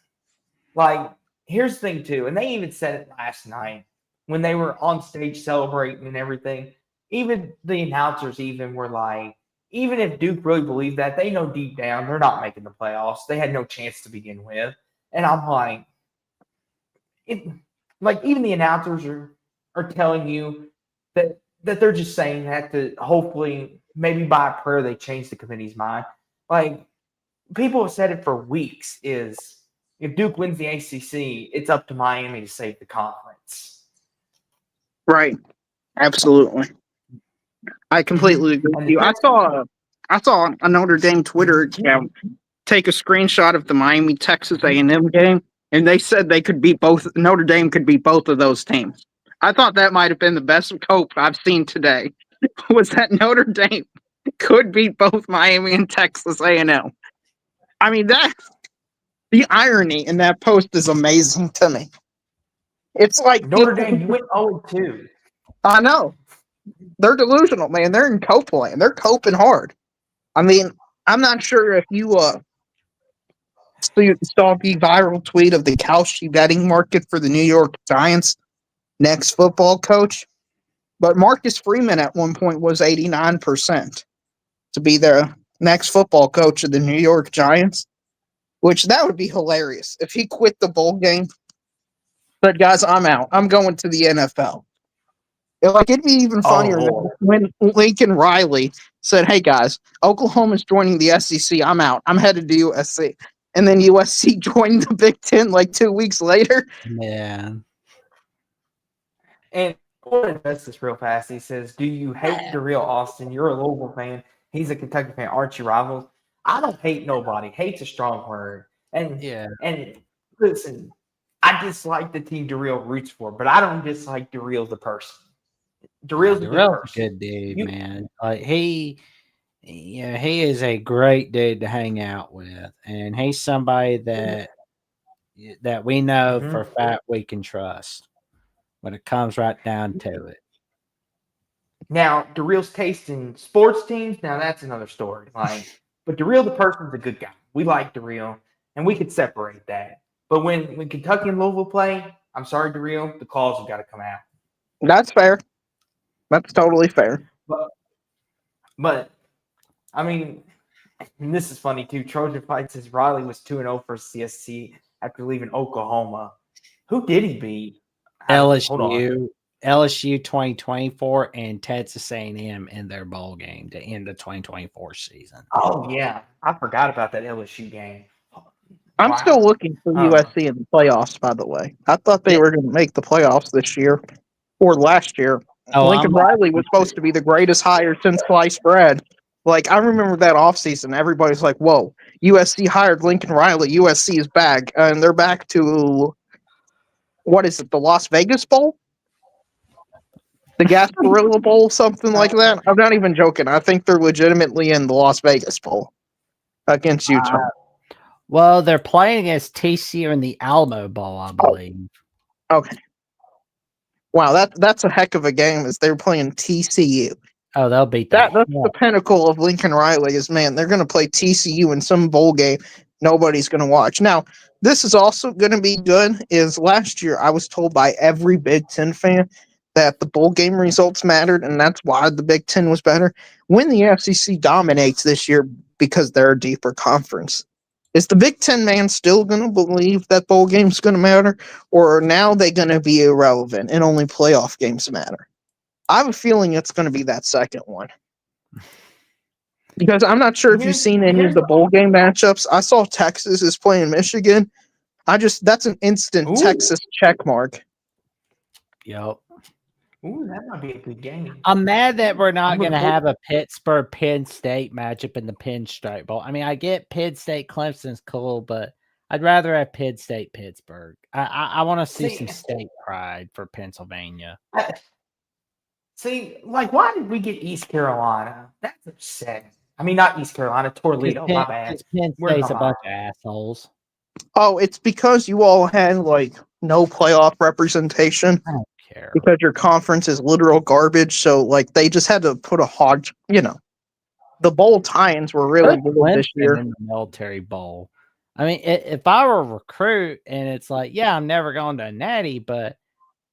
like, here's the thing too. And they even said it last night when they were on stage celebrating and everything. Even the announcers were like, even if Duke really believed that, they know deep down they're not making the playoffs. They had no chance to begin with. And I'm like, even the announcers are telling you that they're just saying that to hopefully maybe by a prayer they change the committee's mind. Like, people have said it for weeks is if Duke wins the ACC, it's up to Miami to save the conference. Right. Absolutely. I completely agree with you. I saw a Notre Dame Twitter account take a screenshot of the Miami Texas A&M game, and they said they could beat both. Notre Dame could beat both of those teams. I thought that might have been the best cope I've seen today. Was that Notre Dame could beat both Miami and Texas A&M. I mean, the irony in that post is amazing to me. It's like Notre Dame, you went 0-2. I know. They're delusional, man. They're in cope land. They're coping hard. I mean, I'm not sure if you saw the viral tweet of the Kalshi betting market for the New York Giants next football coach, but Marcus Freeman at one point was 89% to be their next football coach of the New York Giants, which that would be hilarious if he quit the bowl game. But guys, I'm out. I'm going to the NFL. Like, it'd be even funnier when Lincoln Riley said, "Hey guys, Oklahoma's joining the SEC. I'm out. I'm headed to USC." And then USC joined the Big Ten like 2 weeks later. Man. And I want to address this real fast. He says, "Do you hate Darrell Austin? You're a Louisville fan. He's a Kentucky fan. Aren't you rivals?" I don't hate nobody. Hate's a strong word. And listen, I dislike the team Darrell roots for, but I don't dislike Darrell the person. Darrell's a good dude, man. Like he is a great dude to hang out with, and he's somebody that we know for a fact we can trust when it comes right down to it. Now, Darrell's taste in sports teams, now that's another story. But Darrell the person's a good guy. We like Darrell, and we could separate that. But when Kentucky and Louisville play, I'm sorry, Darrell, the calls have got to come out. That's fair. That's totally fair. But I mean, and this is funny too. Trojan Fight says Riley was 2-0 for CSC after leaving Oklahoma. Who did he beat? LSU 2024 and Texas A&M in their bowl game to end the 2024 season. Oh yeah, I forgot about that LSU game. I'm still looking for USC in the playoffs, by the way. I thought they were going to make the playoffs this year or last year. Lincoln Riley was supposed to be the greatest hire since sliced bread. Like, I remember that offseason, everybody's like, whoa, USC hired Lincoln Riley. USC is back. And they're back to, what is it, the Las Vegas Bowl? The Gasparilla Bowl, something like that? I'm not even joking. I think they're legitimately in the Las Vegas Bowl against Utah. Well, they're playing against TCU in the Alamo Bowl, I believe. Okay. Wow, that's a heck of a game as they're playing TCU. Oh, they'll beat that. That's the pinnacle of Lincoln Riley is, man, they're going to play TCU in some bowl game nobody's going to watch. Now, this is also going to be good is last year I was told by every Big Ten fan that the bowl game results mattered, and that's why the Big Ten was better. When the SEC dominates this year because they're a deeper conference, is the Big Ten man still going to believe that bowl game's going to matter, or are now they going to be irrelevant and only playoff games matter? I have a feeling it's going to be that second one. Because I'm not sure if you've seen any of the bowl game matchups. I saw Texas is playing Michigan. That's an instant Texas check mark. Yep. Ooh, that might be a good game. I'm mad that we're not going to have a Pittsburgh Penn State matchup in the Pinstripe Bowl. I mean, I get Penn State Clemson's cool, but I'd rather have Penn State Pittsburgh. I want to see some state pride for Pennsylvania. See, like, why did we get East Carolina? That's upsetting. I mean, not East Carolina, Toledo, my bad. Penn State's a bunch of assholes. Oh, it's because you all had, like, no playoff representation. I don't care. Because your conference is literal garbage, so, like, they just had to put a hodge, The bowl tie-ins were really good this year. In the Military Bowl. I mean, if I were a recruit and it's like, yeah, I'm never going to a natty, but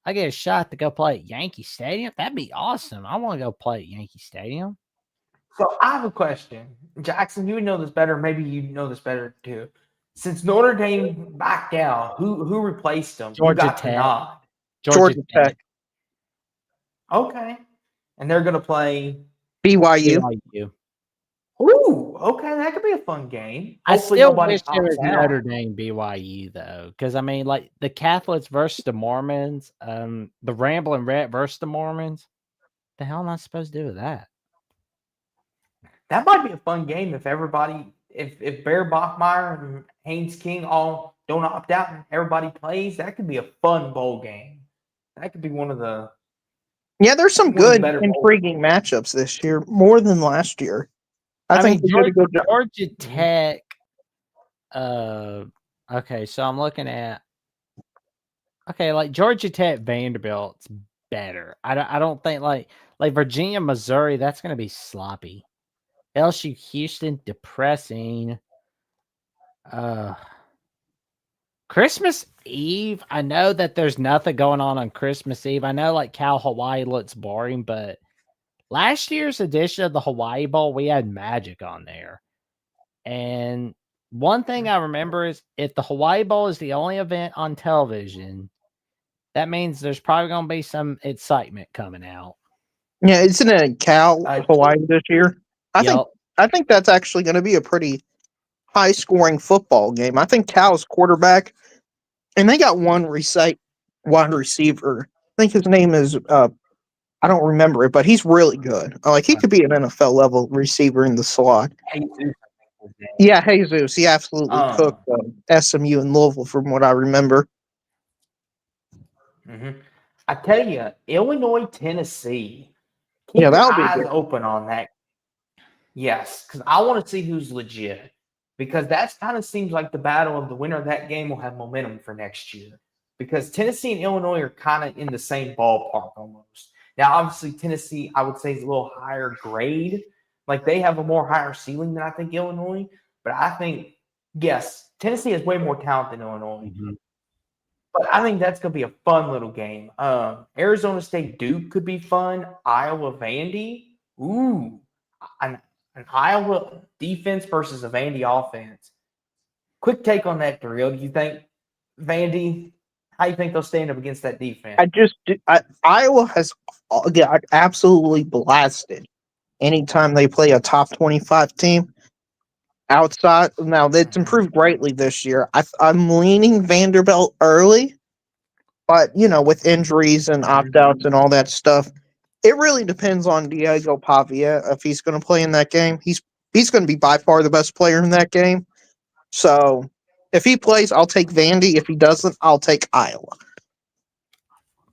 I get a shot to go play at Yankee Stadium, that'd be awesome. I want to go play at Yankee Stadium. So I have a question. Jackson, you would know this better. Maybe you know this better too. Since Notre Dame backed out, who replaced them? Georgia Tech. Georgia Tech. Okay. And they're going to play BYU. Ooh, okay. That could be a fun game. I still wish there was Notre Dame BYU, though. Because, I mean, like, the Catholics versus the Mormons, the Ramblin' Rat versus the Mormons. What the hell am I supposed to do with that? That might be a fun game if everybody, if Bear Bachmeyer and Haynes King all don't opt out and everybody plays. That could be a fun bowl game. That could be one of the Yeah, there's some One of the good, better bowl intriguing matchups this year, more than last year. I think mean, they did a good job. Georgia Tech. Okay, so I'm looking at. Okay, like Georgia Tech, Vanderbilt's better. I don't think like Virginia, Missouri. That's gonna be sloppy. LSU, Houston, depressing. Uh, Christmas Eve. I know that there's nothing going on Christmas Eve. I know like Cal Hawaii looks boring, but last year's edition of the Hawaii Bowl, we had Magic on there. And one thing I remember is if the Hawaii Bowl is the only event on television, that means there's probably going to be some excitement coming out. Yeah, isn't it Cal Hawaii this year? Yep. I think that's actually going to be a pretty high scoring football game. I think Cal's quarterback, and they got one wide receiver. I think his name is I don't remember it, but he's really good. Like he could be an NFL level receiver in the slot. Yeah, Jesus, he absolutely cooked SMU and Louisville, from what I remember. I tell you, Illinois, Tennessee. Keep Yeah, your that'll be eyes good. open on that. Yes, because I want to see who's legit. Because that kind of seems like the battle of the winner of that game will have momentum for next year. Because Tennessee and Illinois are kind of in the same ballpark almost. Now, obviously, Tennessee, I would say, is a little higher grade. Like they have a more higher ceiling than I think Illinois. But I think, yes, Tennessee has way more talent than Illinois. But I think that's going to be a fun little game. Arizona State Duke could be fun. Iowa Vandy. Ooh. An Iowa defense versus a Vandy offense. Quick take on that, Daryl. Do you think Vandy, how do you think they'll stand up against that defense? Iowa has got absolutely blasted anytime they play a top 25 team outside. Now, it's improved greatly this year. I'm leaning Vanderbilt early, but, with injuries and opt-outs and all that stuff, it really depends on Diego Pavia if he's going to play in that game. He's going to be by far the best player in that game. So if he plays, I'll take Vandy. If he doesn't, I'll take Iowa.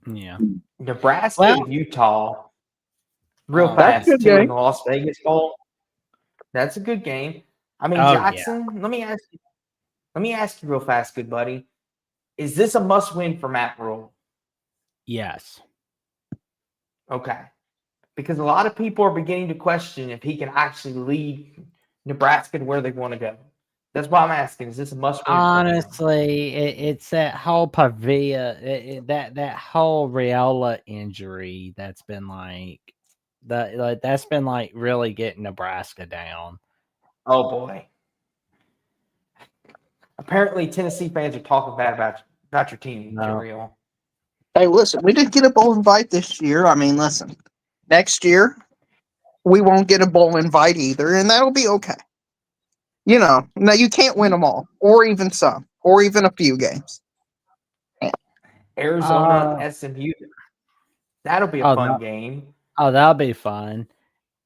Yeah. Nebraska and Utah. Real That's a fast, good too, in game. the Las Vegas Bowl. That's a good game. I mean, Jackson, let me ask you real fast, good buddy. Is this a must-win for Matt Rule? Yes. Okay. Because a lot of people are beginning to question if he can actually lead Nebraska to where they want to go. That's why I'm asking. Is this a must-win? Honestly, it's that whole Pavia, that whole Raiola injury that's been that's been really getting Nebraska down. Oh boy. Apparently, Tennessee fans are talking bad about your team, Jeriel. Hey, listen, we didn't get a bowl invite this year. I mean, listen, next year we won't get a bowl invite either, and that'll be okay. Now you can't win them all, or even some, or even a few games. Arizona, SMU. That'll be a fun game. Oh, that'll be fun.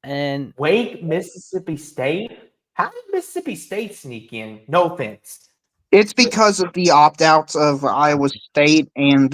And Wake, Mississippi State. How did Mississippi State sneak in? No offense. It's because of the opt-outs of Iowa State and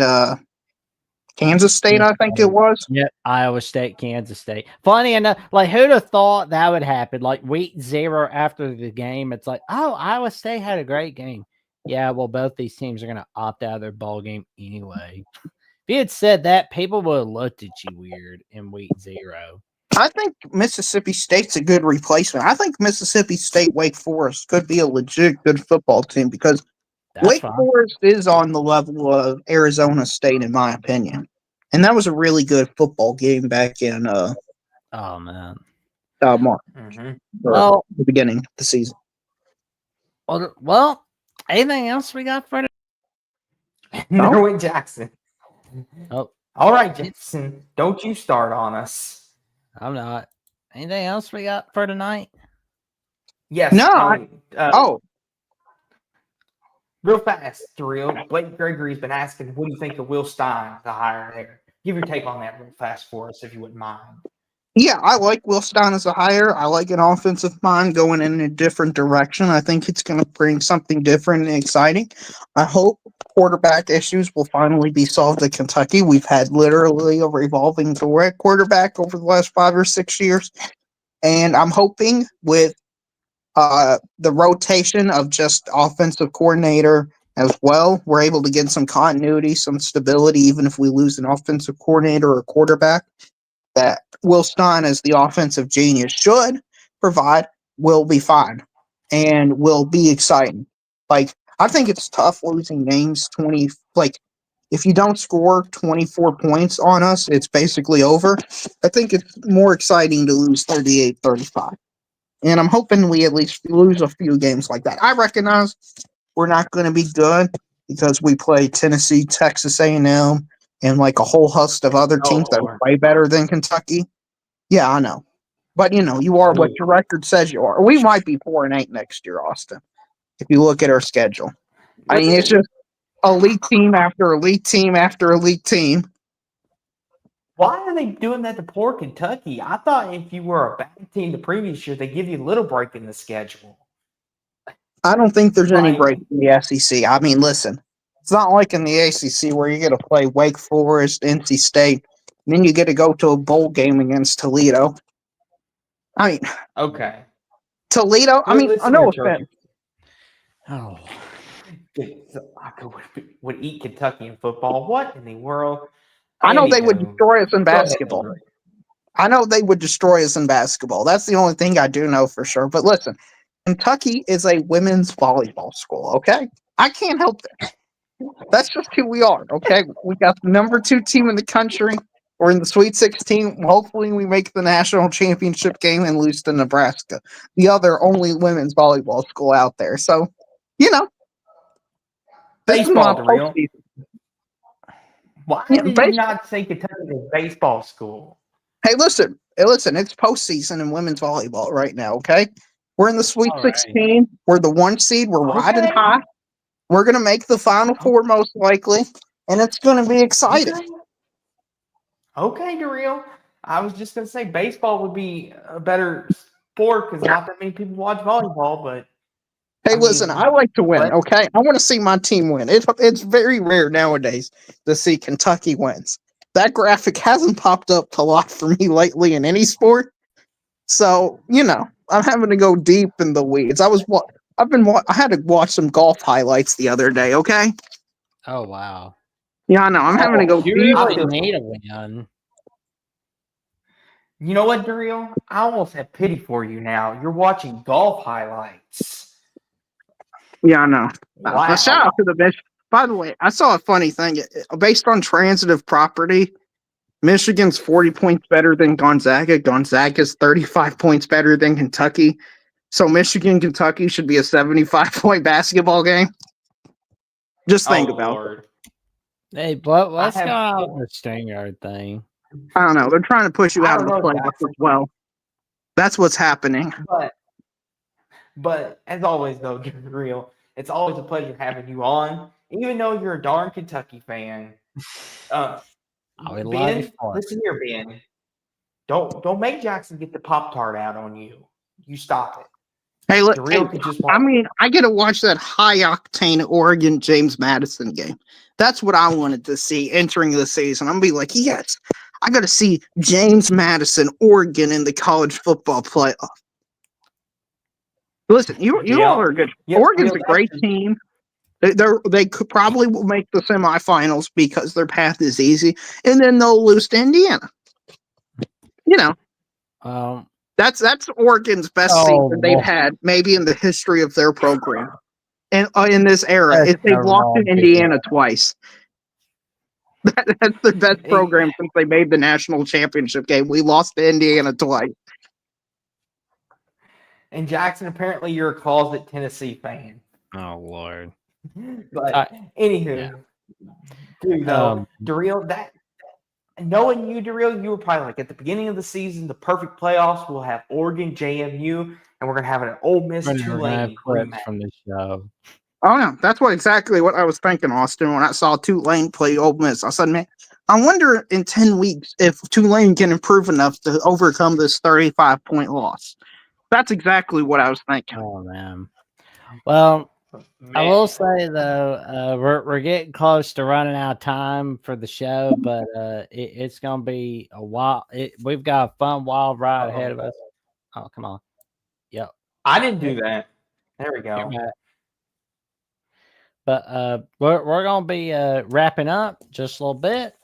Kansas State, I think it was. Yep, Iowa State, Kansas State. Funny enough, who'd have thought that would happen? Week 0 after the game, it's like, oh, Iowa State had a great game. Yeah, well, both these teams are going to opt out of their bowl game anyway. If you had said that, people would have looked at you weird in week 0. I think Mississippi State's a good replacement. I think Mississippi State Wake Forest could be a legit good football team because Wake Forest is on the level of Arizona State, in my opinion. And that was a really good football game back in oh man. March. Well, the beginning of the season. Well, anything else we got for Norway Jackson. Oh. All right, Jackson. Don't you start on us. I'm not. Anything else we got for tonight? Yes. No. Real fast, Daryl. Blake Gregory's been asking, what do you think of Will Stein, the hire there? Give your take on that real fast for us, if you wouldn't mind. Yeah, I like Will Stein as a hire. I like an offensive mind going in a different direction. I think it's going to bring something different and exciting. I hope quarterback issues will finally be solved at Kentucky. We've had literally a revolving door at quarterback over the last 5 or 6 years. And I'm hoping with the rotation of just offensive coordinator as well, we're able to get some continuity, some stability, even if we lose an offensive coordinator or quarterback that Will Stein, as the offensive genius, should provide, will be fine and will be exciting. Like, I think it's tough losing games 20. Like, if you don't score 24 points on us, it's basically over. I think it's more exciting to lose 38-35. And I'm hoping we at least lose a few games like that. I recognize we're not going to be good because we play Tennessee, Texas A&M, and like a whole host of other Oh teams that Lord. play better than Kentucky. Yeah, I know. But you are what your record says you are. We might be 4-8 next year, Austin, if you look at our schedule. I mean, it's Listen, just elite team after elite team after elite team. why are they doing that to poor Kentucky? I thought if you were a bad team the previous year, they give you a little break in the schedule. I don't think there's any Like, break in the SEC. I mean, listen, it's not like in the ACC where you get to play Wake Forest, NC State, and then you get to go to a bowl game against Toledo. I mean, okay. Toledo, I mean, Listen no here, Church. offense. Oh, I would eat Kentucky in football. What in the world? I know they would Anywho, destroy us in go ahead, basketball. Andrew. I know they would destroy us in basketball. That's the only thing I do know for sure. But listen, Kentucky is a women's volleyball school, okay? I can't help that. That's just who we are, okay? We got the number 2 team in the country. We're in the Sweet 16. Hopefully, we make the national championship game and lose to Nebraska, the other only women's volleyball school out there. So, this is my Baseball, DeReal. postseason. Why Yeah, did you not say Kentucky was baseball school? Hey, listen, it's postseason in women's volleyball right now, okay? We're in the Sweet all right. 16. We're the 1 seed. We're riding Okay. high. We're going to make the Final Four most likely, and it's going to be exciting. Okay, DeReal. I was just going to say baseball would be a better sport because not that many people watch volleyball, but Hey, listen, I like to win, but- okay? I want to see my team win. It's very rare nowadays to see Kentucky wins. That graphic hasn't popped up a lot for me lately in any sport. So, I'm having to go deep in the weeds. I had to watch some golf highlights the other day, okay? Oh wow. Yeah, I know. I'm having to go You deep. really need a win. You know what, DeReal? I almost have pity for you now. You're watching golf highlights. Yeah, I know. Wow. But shout out to the bench. By the way, I saw a funny thing. Based on transitive property, Michigan's 40 points better than Gonzaga. Gonzaga's 35 points better than Kentucky. So Michigan-Kentucky should be a 75-point basketball game. Just think about it. Hey, but let's go out with the StreamYard thing. I don't know. They're trying to push you out of the playoffs Jackson. as well. That's what's happening. But as always, though, DeReal, it's always a pleasure having you on. Even though you're a darn Kentucky fan. Ben, listen here, Ben. Don't make Jackson get the Pop-Tart out on you. You stop it. Hey, look, I get to watch that high-octane Oregon James Madison game. That's what I wanted to see entering the season. I'm going to be like, yes, I got to see James Madison, Oregon in the college football playoff. Listen, you all are good. Oregon's a great team. They could probably will make the semifinals because their path is easy, and then they'll lose to Indiana. That's Oregon's best season they've had, maybe in the history of their program, and in this era, they've lost to Indiana twice. That's the best program since they made the national championship game. We lost to Indiana twice. And Jackson, apparently you're a closet Tennessee fan. Oh Lord. But anywho, dude, though, DeReal, that knowing you, DeReal, you were probably like at the beginning of the season, the perfect playoffs. We'll have Oregon, JMU, and we're gonna have an Ole Miss Tulane rematch from the show. Oh yeah, that's exactly what I was thinking, Austin. When I saw Tulane play Ole Miss, I said, "Man, I wonder in 10 weeks if Tulane can improve enough to overcome this 35-point loss." That's exactly what I was thinking. Oh man. Well, I Man. will say though, we're getting close to running out of time for the show, but it's gonna be a while. We've got a fun wild ride ahead of us. Oh, come on. Yep. I didn't do that. There we go. You're back. But we're gonna be wrapping up just a little bit.